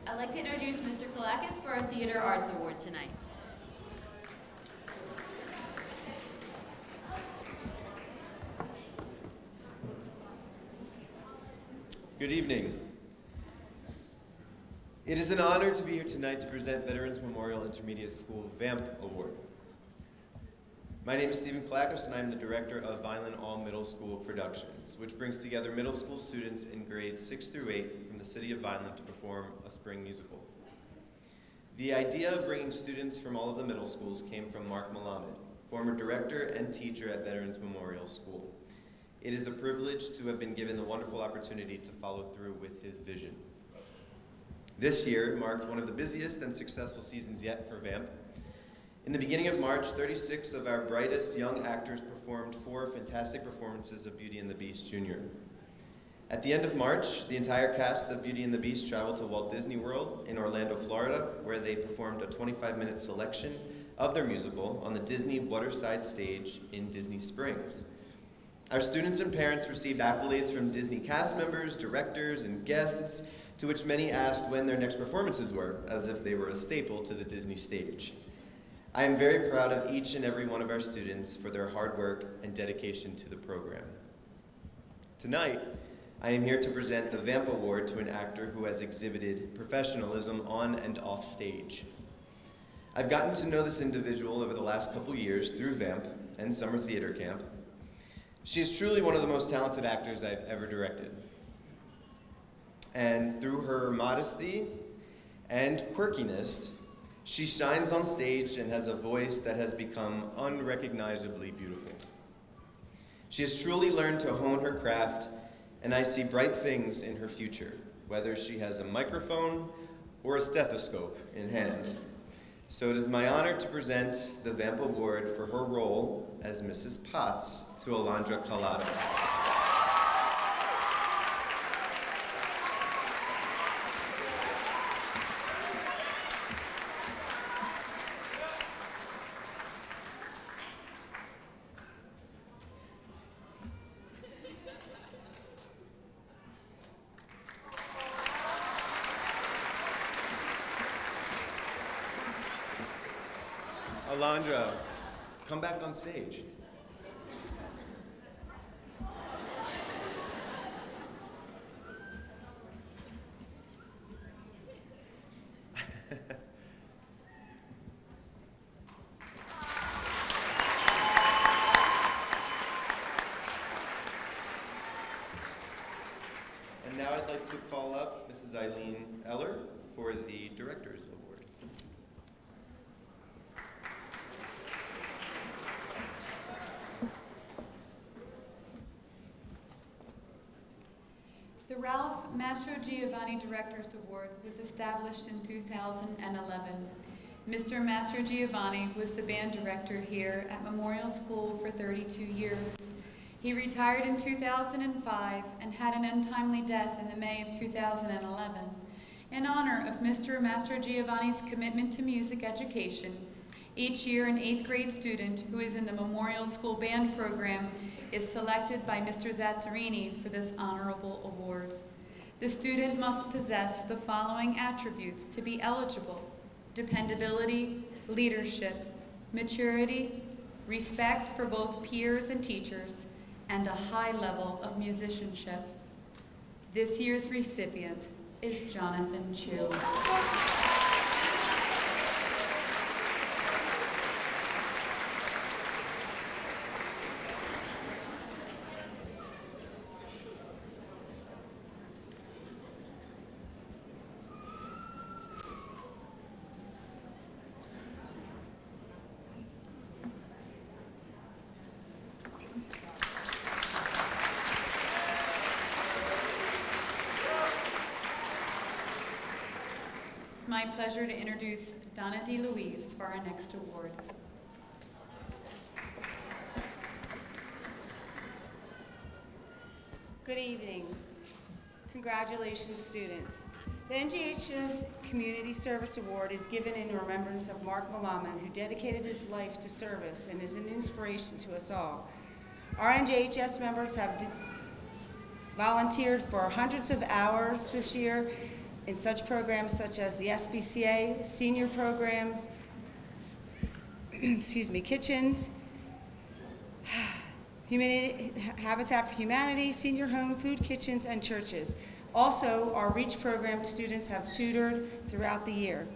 I'd like to introduce Mr. Kalakis for our Theater Arts Award tonight. Good evening. It is an honor to be here tonight to present Veterans Memorial Intermediate School VAMP Award. My name is Stephen Kalakis, and I'm the director of Vineland All Middle School Productions, which brings together middle school students in grades 6 through 8 from the city of Vineland to perform a spring musical. The idea of bringing students from all of the middle schools came from Mark Malamed, former director and teacher at Veterans Memorial School. It is a privilege to have been given the wonderful opportunity to follow through with his vision. This year marked one of the busiest and successful seasons yet for VAMP. In the beginning of March, 36 of our brightest young actors performed 4 fantastic performances of Beauty and the Beast Jr. At the end of March, the entire cast of Beauty and the Beast traveled to Walt Disney World in Orlando, Florida, where they performed a 25-minute selection of their musical on the Disney Waterside stage in Disney Springs. Our students and parents received accolades from Disney cast members, directors, and guests, to which many asked when their next performances were, as if they were a staple to the Disney stage. I am very proud of each and every one of our students for their hard work and dedication to the program. Tonight, I am here to present the VAMP Award to an actor who has exhibited professionalism on and off stage. I've gotten to know this individual over the last couple years through VAMP and summer theater camp. She is truly one of the most talented actors I've ever directed. And through her modesty and quirkiness, she shines on stage and has a voice that has become unrecognizably beautiful. She has truly learned to hone her craft, and I see bright things in her future, whether she has a microphone or a stethoscope in hand. So it is my honor to present the VAMP Award for her role as Mrs. Potts to Alondra Collado. Alondra, come back on stage. And now I'd like to call up Mrs. Eileen Eller for the Director's Award. The Ralph Mastrogiovanni Director's Award was established in 2011. Mr. Mastrogiovanni was the band director here at Memorial School for 32 years. He retired in 2005 and had an untimely death in the May of 2011. In honor of Mr. Mastrogiovanni's commitment to music education, each year an 8th grade student who is in the Memorial School Band program is selected by Mr. Zazzarini for this honorable award. The student must possess the following attributes to be eligible: dependability, leadership, maturity, respect for both peers and teachers, and a high level of musicianship. This year's recipient is Jonathan Chu. It's my pleasure to introduce Donna DeLuise for our next award. Good evening. Congratulations, students. The NJHS Community Service Award is given in remembrance of Mark Malaman, who dedicated his life to service and is an inspiration to us all. Our NJHS members have volunteered for hundreds of hours this year in such programs such as the SBCA, senior programs, kitchens, Habitat for Humanity, senior home, food kitchens, and churches. Also, our REACH program students have tutored throughout the year.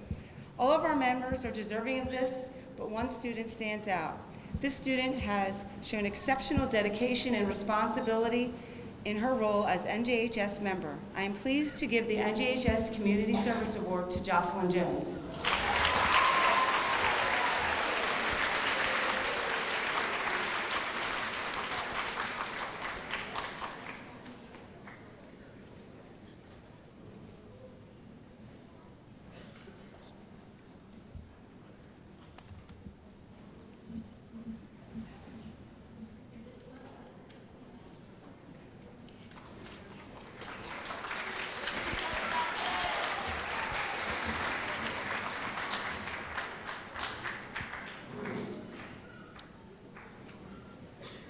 All of our members are deserving of this, but one student stands out. This student has shown exceptional dedication and responsibility in her role as NJHS member. I am pleased to give the NJHS Community Service Award to Jocelyn Jones.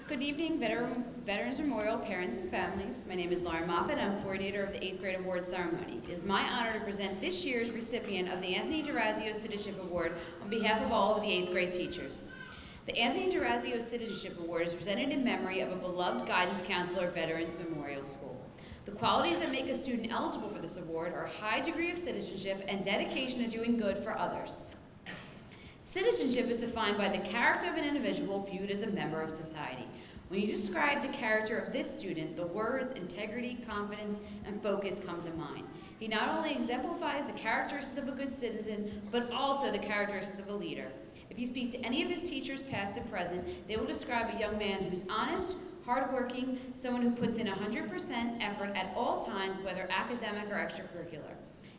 Good evening, Veterans Memorial parents and families, my name is Lauren Moffett, and I'm coordinator of the 8th grade awards ceremony. It is my honor to present this year's recipient of the Anthony DeRazio Citizenship Award on behalf of all of the 8th grade teachers. The Anthony DeRazio Citizenship Award is presented in memory of a beloved guidance counselor at Veterans Memorial School. The qualities that make a student eligible for this award are a high degree of citizenship and dedication to doing good for others. Citizenship is defined by the character of an individual viewed as a member of society. When you describe the character of this student, the words integrity, confidence, and focus come to mind. He not only exemplifies the characteristics of a good citizen, but also the characteristics of a leader. If you speak to any of his teachers, past and present, they will describe a young man who's honest, hardworking, someone who puts in 100% effort at all times, whether academic or extracurricular.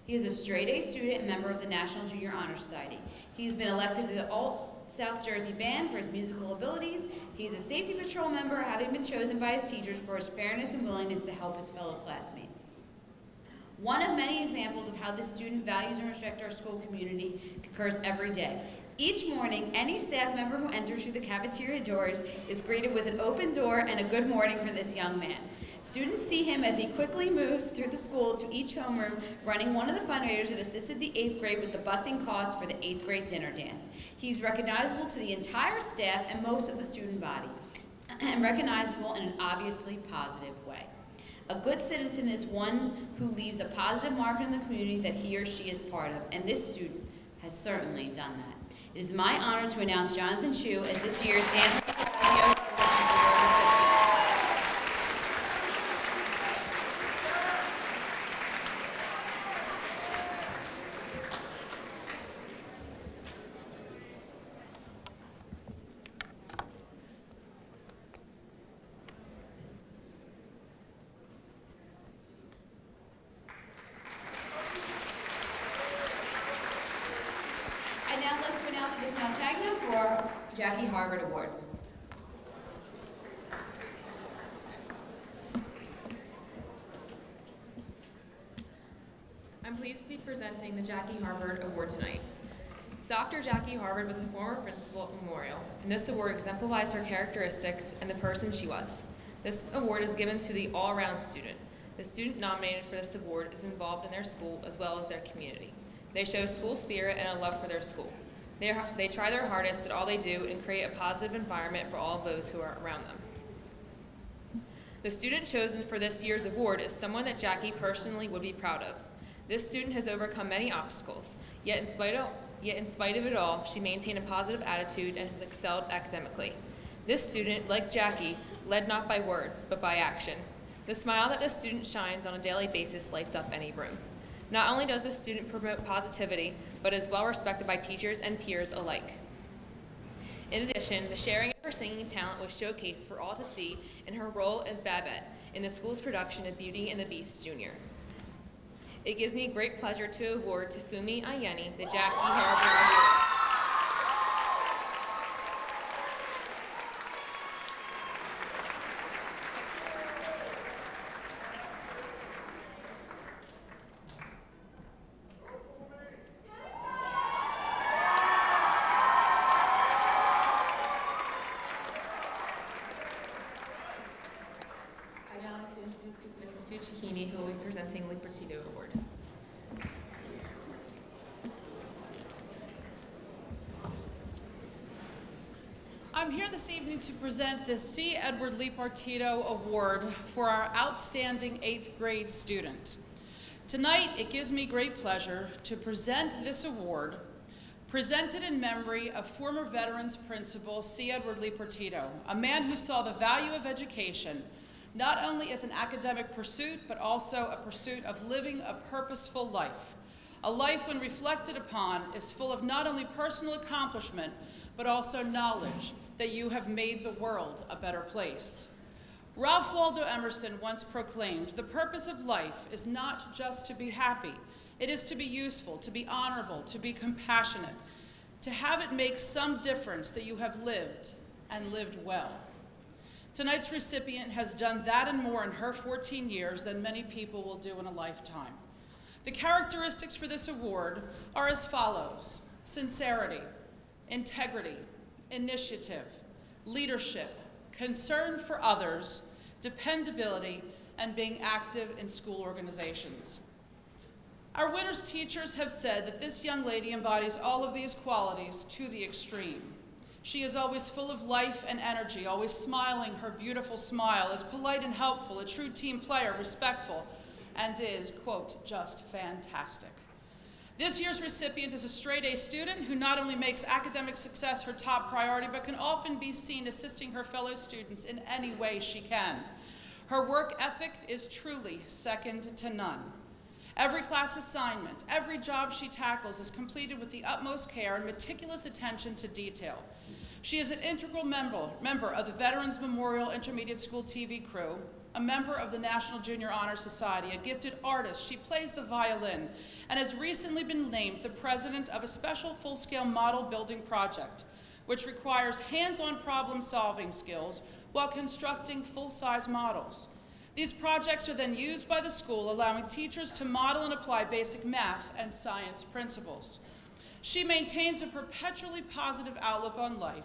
He is a straight-A student and member of the National Junior Honor Society. He has been elected to the All-South Jersey Band for his musical abilities. He is a safety patrol member, having been chosen by his teachers for his fairness and willingness to help his fellow classmates. One of many examples of how this student values and respects our school community occurs every day. Each morning, any staff member who enters through the cafeteria doors is greeted with an open door and a good morning for this young man. Students see him as he quickly moves through the school to each homeroom, running one of the fundraisers that assisted the 8th grade with the busing costs for the 8th grade dinner dance. He's recognizable to the entire staff and most of the student body, and recognizable in an obviously positive way. A good citizen is one who leaves a positive mark in the community that he or she is part of, and this student has certainly done that. It is my honor to announce Jonathan Chu as this year's Anthony DeRazio Citizenship Award recipient. I'd now like to announce Ms. Montagna for Jackie Harvard Award. I'm pleased to be presenting the Jackie Harvard Award tonight. Dr. Jackie Harvard was a former principal at Memorial, and this award exemplifies her characteristics and the person she was. This award is given to the all-around student. The student nominated for this award is involved in their school as well as their community. They show school spirit and a love for their school. They try their hardest at all they do and create a positive environment for all of those who are around them. The student chosen for this year's award is someone that Jackie personally would be proud of. This student has overcome many obstacles, yet in spite of it all, she maintained a positive attitude and has excelled academically. This student, like Jackie, led not by words, but by action. The smile that this student shines on a daily basis lights up any room. Not only does this student promote positivity, but is well respected by teachers and peers alike. In addition, the sharing of her singing talent was showcased for all to see in her role as Babette in the school's production of Beauty and the Beast Jr. It gives me great pleasure to award to Fumi Ayeni the Jackie Harvard Award. Mrs. Suchihini, who will be presenting the Libertino Award. I'm here this evening to present the C. Edward Lee Partito Award for our outstanding 8th grade student. Tonight, it gives me great pleasure to present this award, presented in memory of former Veterans Principal C. Edward Lee Partito, a man who saw the value of education not only as an academic pursuit, but also a pursuit of living a purposeful life. A life, when reflected upon, is full of not only personal accomplishment, but also knowledge that you have made the world a better place. Ralph Waldo Emerson once proclaimed, "The purpose of life is not just to be happy, it is to be useful, to be honorable, to be compassionate, to have it make some difference that you have lived, and lived well." Tonight's recipient has done that and more in her 14 years than many people will do in a lifetime. The characteristics for this award are as follows: sincerity, integrity, initiative, leadership, concern for others, dependability, and being active in school organizations. Our winner's teachers have said that this young lady embodies all of these qualities to the extreme. She is always full of life and energy, always smiling her beautiful smile, is polite and helpful, a true team player, respectful, and is, quote, just fantastic. This year's recipient is a straight-A student who not only makes academic success her top priority, but can often be seen assisting her fellow students in any way she can. Her work ethic is truly second to none. Every class assignment, every job she tackles is completed with the utmost care and meticulous attention to detail. She is an integral member of the Veterans Memorial Intermediate School TV crew, a member of the National Junior Honor Society, a gifted artist. She plays the violin and has recently been named the president of a special full-scale model building project, which requires hands-on problem-solving skills while constructing full-size models. These projects are then used by the school, allowing teachers to model and apply basic math and science principles. She maintains a perpetually positive outlook on life,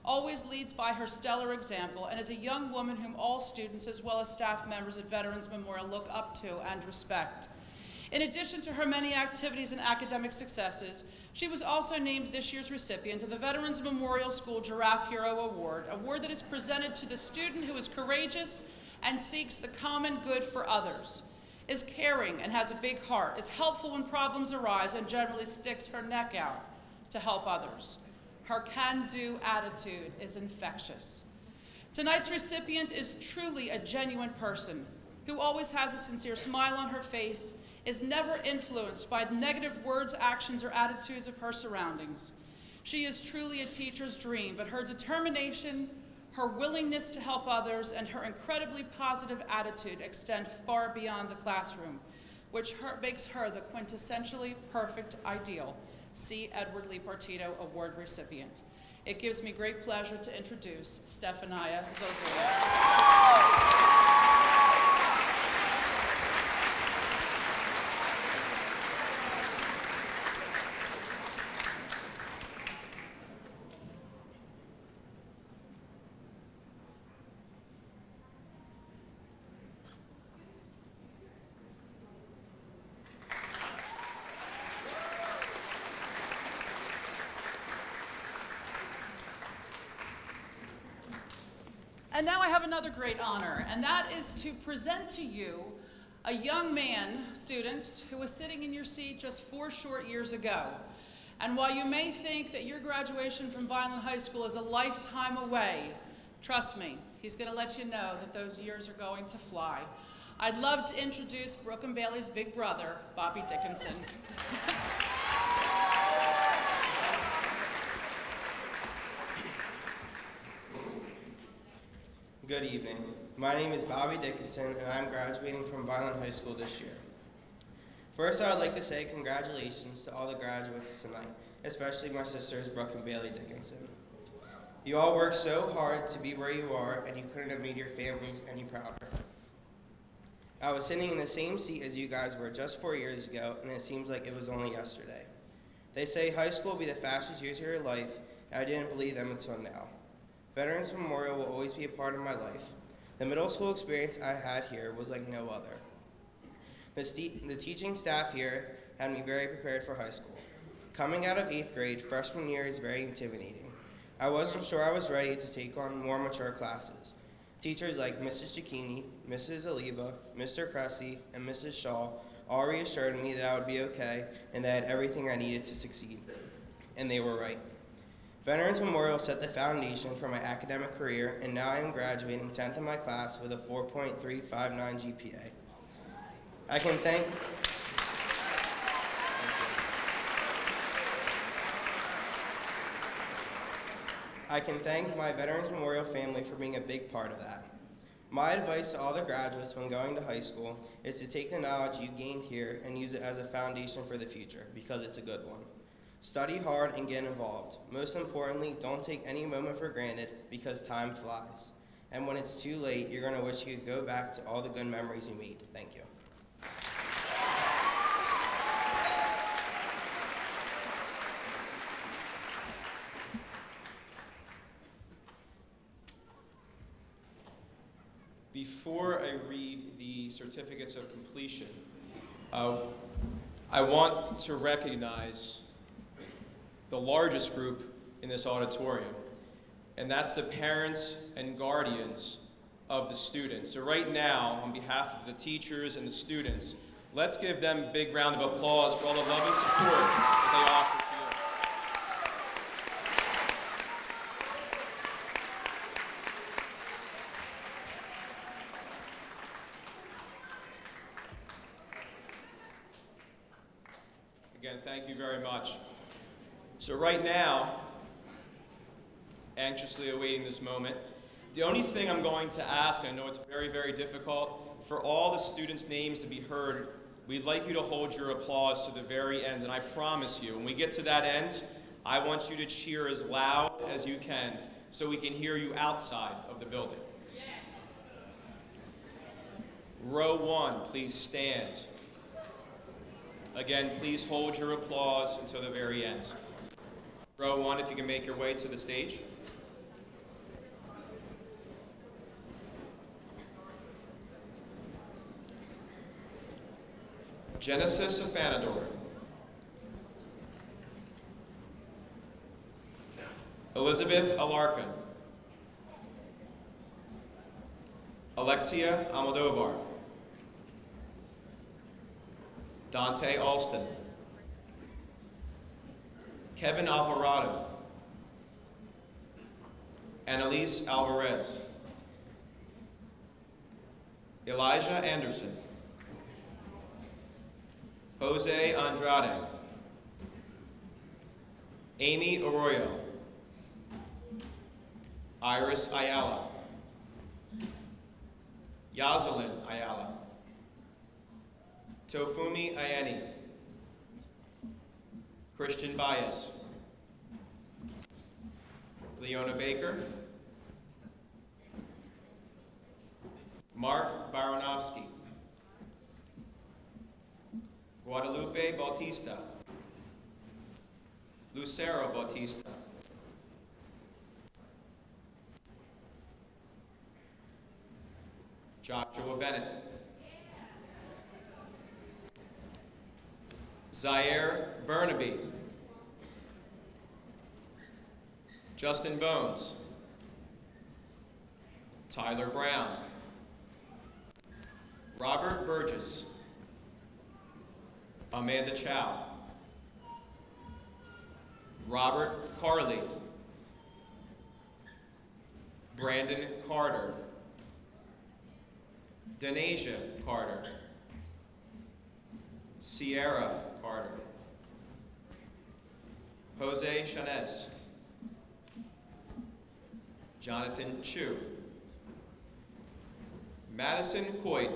always leads by her stellar example, and is a young woman whom all students as well as staff members at Veterans Memorial look up to and respect. In addition to her many activities and academic successes, she was also named this year's recipient of the Veterans Memorial School Giraffe Hero Award, an award that is presented to the student who is courageous and seeks the common good for others, is caring and has a big heart, is helpful when problems arise, and generally sticks her neck out to help others. Her can-do attitude is infectious. Tonight's recipient is truly a genuine person who always has a sincere smile on her face, is never influenced by negative words, actions, or attitudes of her surroundings. She is truly a teacher's dream, but her determination, her willingness to help others, and her incredibly positive attitude extend far beyond the classroom, which makes her the quintessentially perfect ideal C. Edward Lee Partito Award recipient. It gives me great pleasure to introduce Stefania Zozula. And now I have another great honor, and that is to present to you a young man, students, who was sitting in your seat just 4 short years ago. And while you may think that your graduation from Vineland High School is a lifetime away, trust me, he's going to let you know that those years are going to fly. I'd love to introduce Brooke and Bailey's big brother, Bobby Dickinson. Good evening. My name is Bobby Dickinson, and I'm graduating from Vineland High School this year. First, I would like to say congratulations to all the graduates tonight, especially my sisters, Brooke and Bailey Dickinson. You all worked so hard to be where you are, and you couldn't have made your families any prouder. I was sitting in the same seat as you guys were just 4 years ago, and it seems like it was only yesterday. They say high school will be the fastest years of your life, and I didn't believe them until now. Veterans Memorial will always be a part of my life. The middle school experience I had here was like no other. The teaching staff here had me very prepared for high school. Coming out of 8th grade, freshman year is very intimidating. I wasn't sure I was ready to take on more mature classes. Teachers like Mrs. Cicchini, Mrs. Oliva, Mr. Cressy, and Mrs. Shaw all reassured me that I would be okay and that I had everything I needed to succeed. And they were right. Veterans Memorial set the foundation for my academic career, and now I am graduating 10th in my class with a 4.359 GPA. I can thank my Veterans Memorial family for being a big part of that. My advice to all the graduates when going to high school is to take the knowledge you gained here and use it as a foundation for the future, because it's a good one. Study hard and get involved. Most importantly, don't take any moment for granted, because time flies. And when it's too late, you're going to wish you could go back to all the good memories you made. Thank you. Before I read the certificates of completion, I want to recognize the largest group in this auditorium, and that's the parents and guardians of the students. So right now, on behalf of the teachers and the students, let's give them a big round of applause for all the love and support that they offer to you. Again, thank you very much. So right now, anxiously awaiting this moment, the only thing I'm going to ask, I know it's very, very difficult, for all the students' names to be heard, we'd like you to hold your applause to the very end, and I promise you, when we get to that end, I want you to cheer as loud as you can so we can hear you outside of the building. Row 1, please stand. Again, please hold your applause until the very end. Row 1, if you can make your way to the stage. Genesis Afanador. Elizabeth Alarcon. Alexia Almodovar. Dante Alston. Kevin Alvarado. Annalise Alvarez. Elijah Anderson. Jose Andrade. Amy Arroyo. Iris Ayala. Yazalin Ayala. Tofumi Ayeni. Christian Baez. Leona Baker. Mark Baronovsky. Guadalupe Bautista. Lucero Bautista. Joshua Bennett. Zaire Burnaby. Justin Bones. Tyler Brown. Robert Burgess. Amanda Chow. Robert Carley. Brandon Carter. Denasia Carter. Sierra Carter. Jose Chanez. Jonathan Chu. Madison Coit.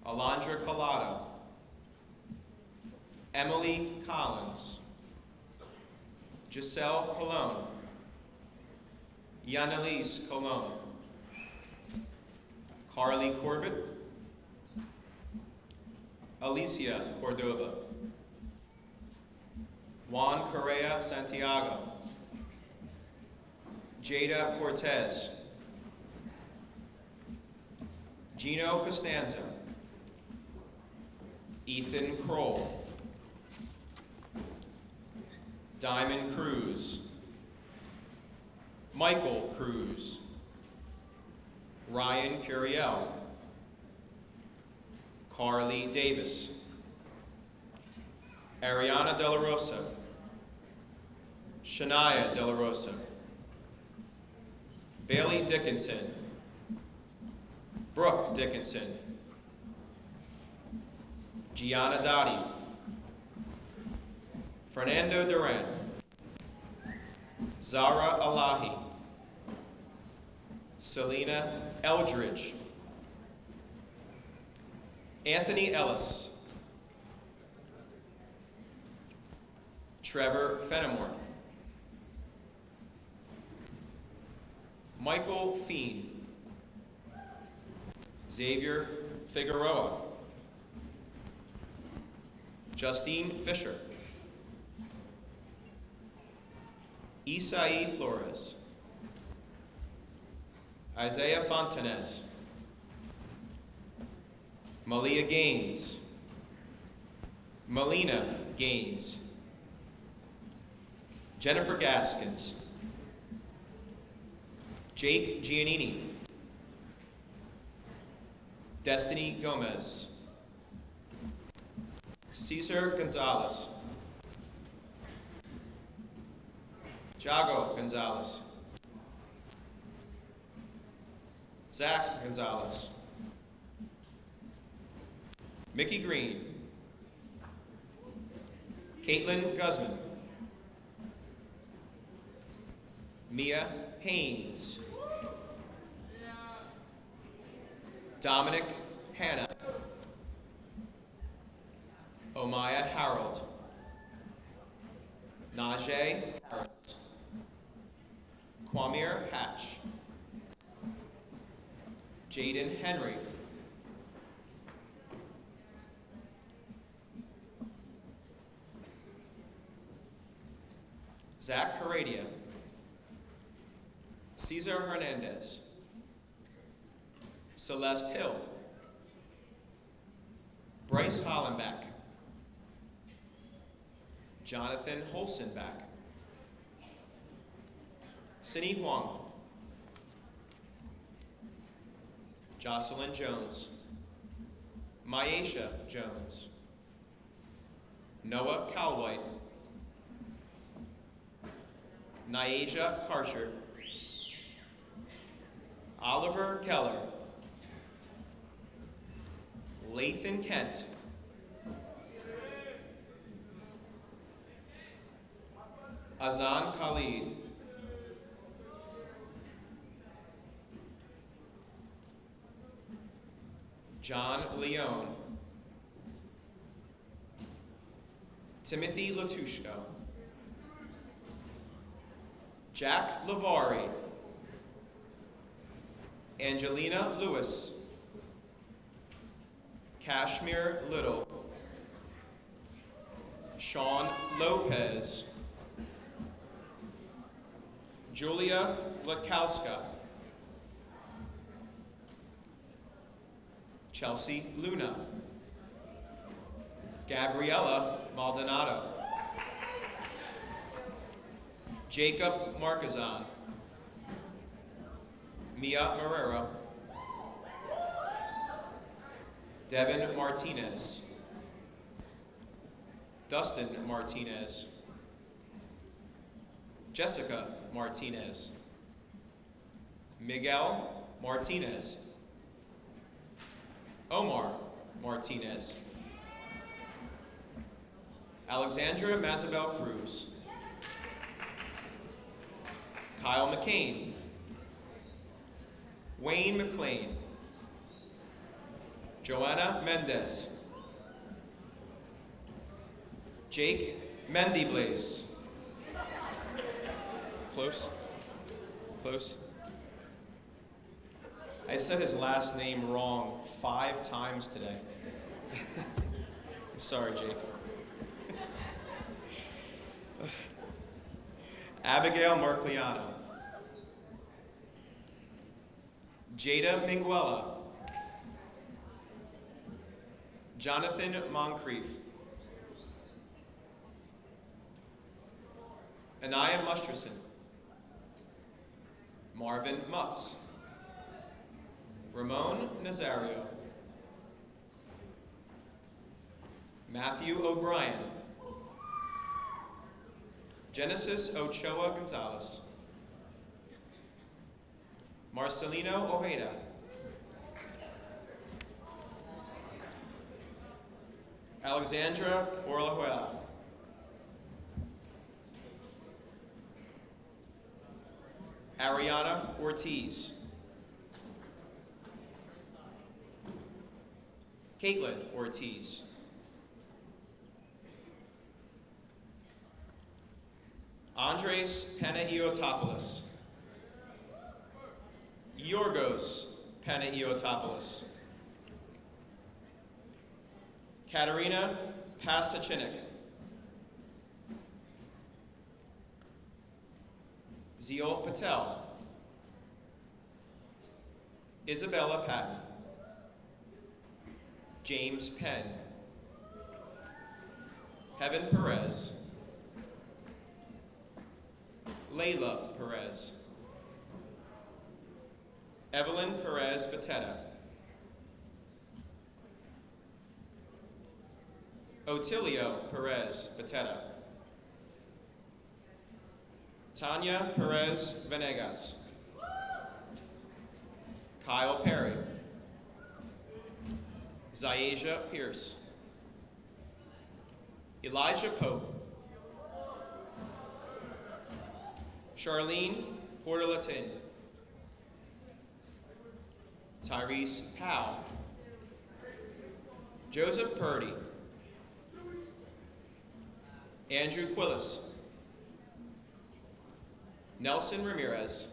Alondra Collado. Emily Collins. Giselle Colon. Yanelise Colon. Carly Corbett. Alicia Cordova. Juan Correa Santiago. Jada Cortez. Gino Costanza. Ethan Kroll. Diamond Cruz. Michael Cruz. Ryan Curiel. Carly Davis. Ariana De La Rosa. Shania De La Rosa. Bailey Dickinson. Brooke Dickinson. Gianna Dottie. Fernando Duran. Zara Alahi. Selena Eldridge. Anthony Ellis. Trevor Fenimore. Michael Feen. Xavier Figueroa. Justine Fisher. Isai Flores. Isaiah Fontanez, Malia Gaines, Melina Gaines, Jennifer Gaskins, Jake Giannini, Destiny Gomez, Cesar Gonzalez, Jago Gonzalez, Zach Gonzalez, Mickey Green, Caitlin Guzman, Mia Haynes, Dominic Hanna, Omaya Harold, Najee Harris, Kwamir Hatch, Jaden Henry, Zach Heredia, Cesar Hernandez, Celeste Hill, Bryce Hollenbach, Jonathan Holzenbach, Cindy Huang, Jocelyn Jones, Myesha Jones, Noah Calwhite, Nyasia Karcher, Oliver Keller, Lathan Kent, Azan Khalid, John Leone, Timothy Latushko, Jack Lavari, Angelina Lewis, Kashmir Little, Sean Lopez, Julia Latkowska, Chelsea Luna, Gabriella Maldonado, Jacob Marquezan, Mia Marrero, Devin Martinez, Dustin Martinez, Jessica Martinez, Miguel Martinez, Omar Martinez, Alexandra Mazabel Cruz, Kyle McCain, Wayne McLean, Joanna Mendez, Jake Mendiblaze. Close? Close? I said his last name wrong 5 times today. I'm sorry, Jake. Abigail Marcliano, Jada Minguella, Jonathan Moncrief, Anaya Musterson, Marvin Mutz, Ramon Nazario, Matthew O'Brien, Genesis Ochoa Gonzalez, Marcelino Ojeda, Alexandra Orlajuela, Ariana Ortiz, Caitlin Ortiz, Andres Panagiotopoulos, Yorgos Panagiotopoulos, Katerina Pasachinik, Zeal Patel, Isabella Patton, James Penn, Heaven Perez, Layla Perez, Evelyn Perez Bateta, Otilio Perez Bateta, Tanya Perez Venegas, Kyle Perry, Zayasia Pierce, Elijah Pope, Charlene Portalatin, Tyrese Powell, Joseph Purdy, Andrew Quillis, Nelson Ramirez,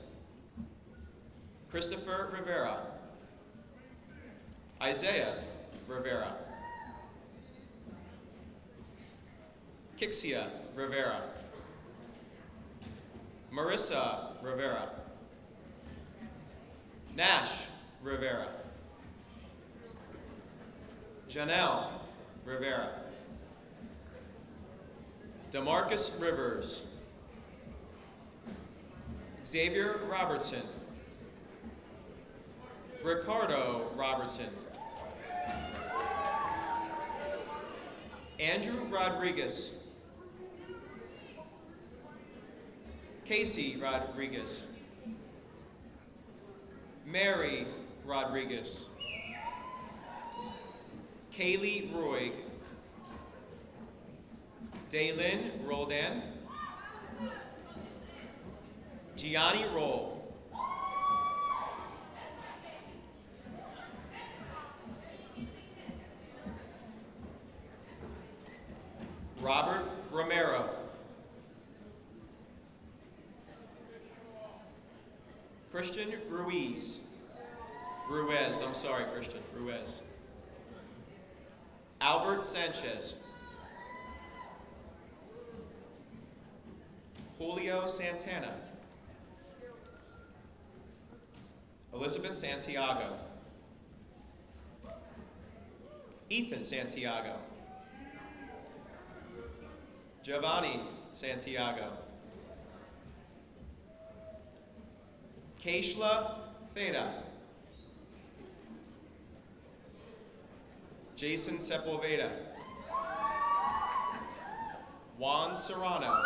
Christopher Rivera, Isaiah Rivera, Kixia Rivera, Marissa Rivera, Nash Rivera, Janelle Rivera, DeMarcus Rivers, Xavier Robertson, Ricardo Robertson, Andrew Rodriguez, Casey Rodriguez, Mary Rodriguez, Kaylee Roig, Daylin Roldan, Gianni Roll, Robert Romero, Christian Ruiz, I'm sorry, Christian, Ruiz, Albert Sanchez, Julio Santana, Elizabeth Santiago, Ethan Santiago, Giovanni Santiago, Keishla Theda, Jason Sepulveda, Juan Serrano,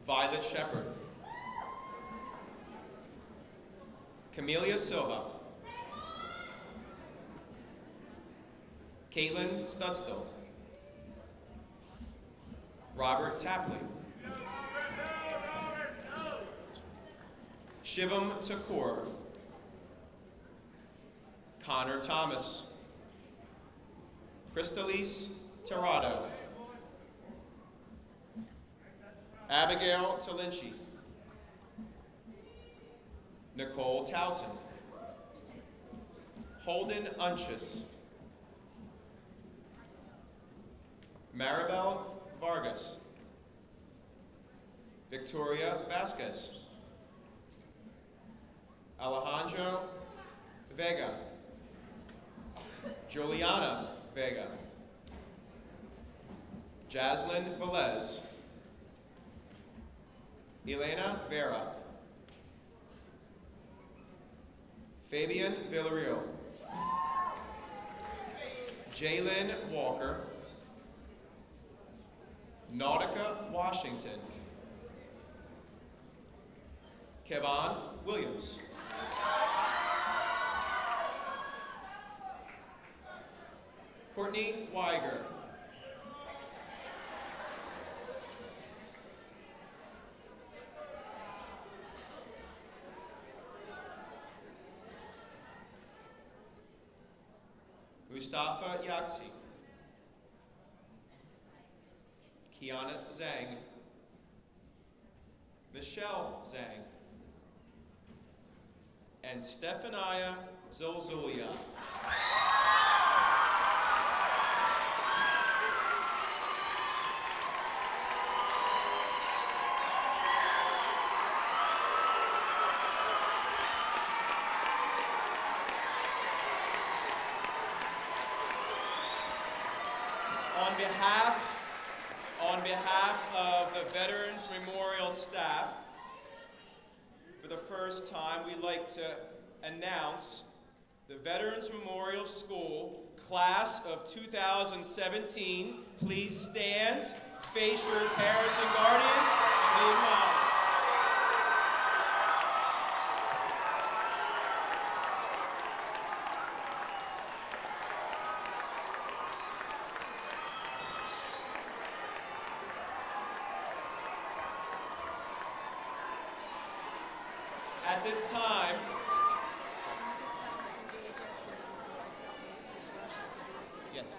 Violet Shepard, Camelia Silva, Caitlin Studstill, Robert Tapley, Shivam Takur, Connor Thomas, Crystalise Tirado, Abigail Talinci, Nicole Towson, Holden Unchus, Maribel Vargas, Victoria Vasquez, Alejandro Vega, Juliana Vega, Jaslyn Velez, Elena Vera, Fabian Villarreal, Jalen Walker, Nautica Washington, Kevon Williams, Courtney Weiger, Mustafa Yaksi, Kiana Zhang, Michelle Zhang, and Stefania Zolzulia. On behalf of the Veterans Memorial staff, for the first time, we'd like to announce the Veterans Memorial School Class of 2017. Please stand, face your parents and guardians, and be acknowledged. At this time, yes,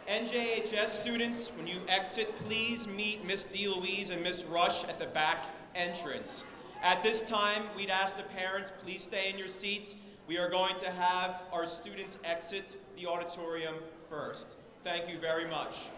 NJHS students, when you exit, please meet Miss DeLuise and Miss Rush at the back entrance. At this time, we'd ask the parents, please stay in your seats. We are going to have our students exit the auditorium first. Thank you very much.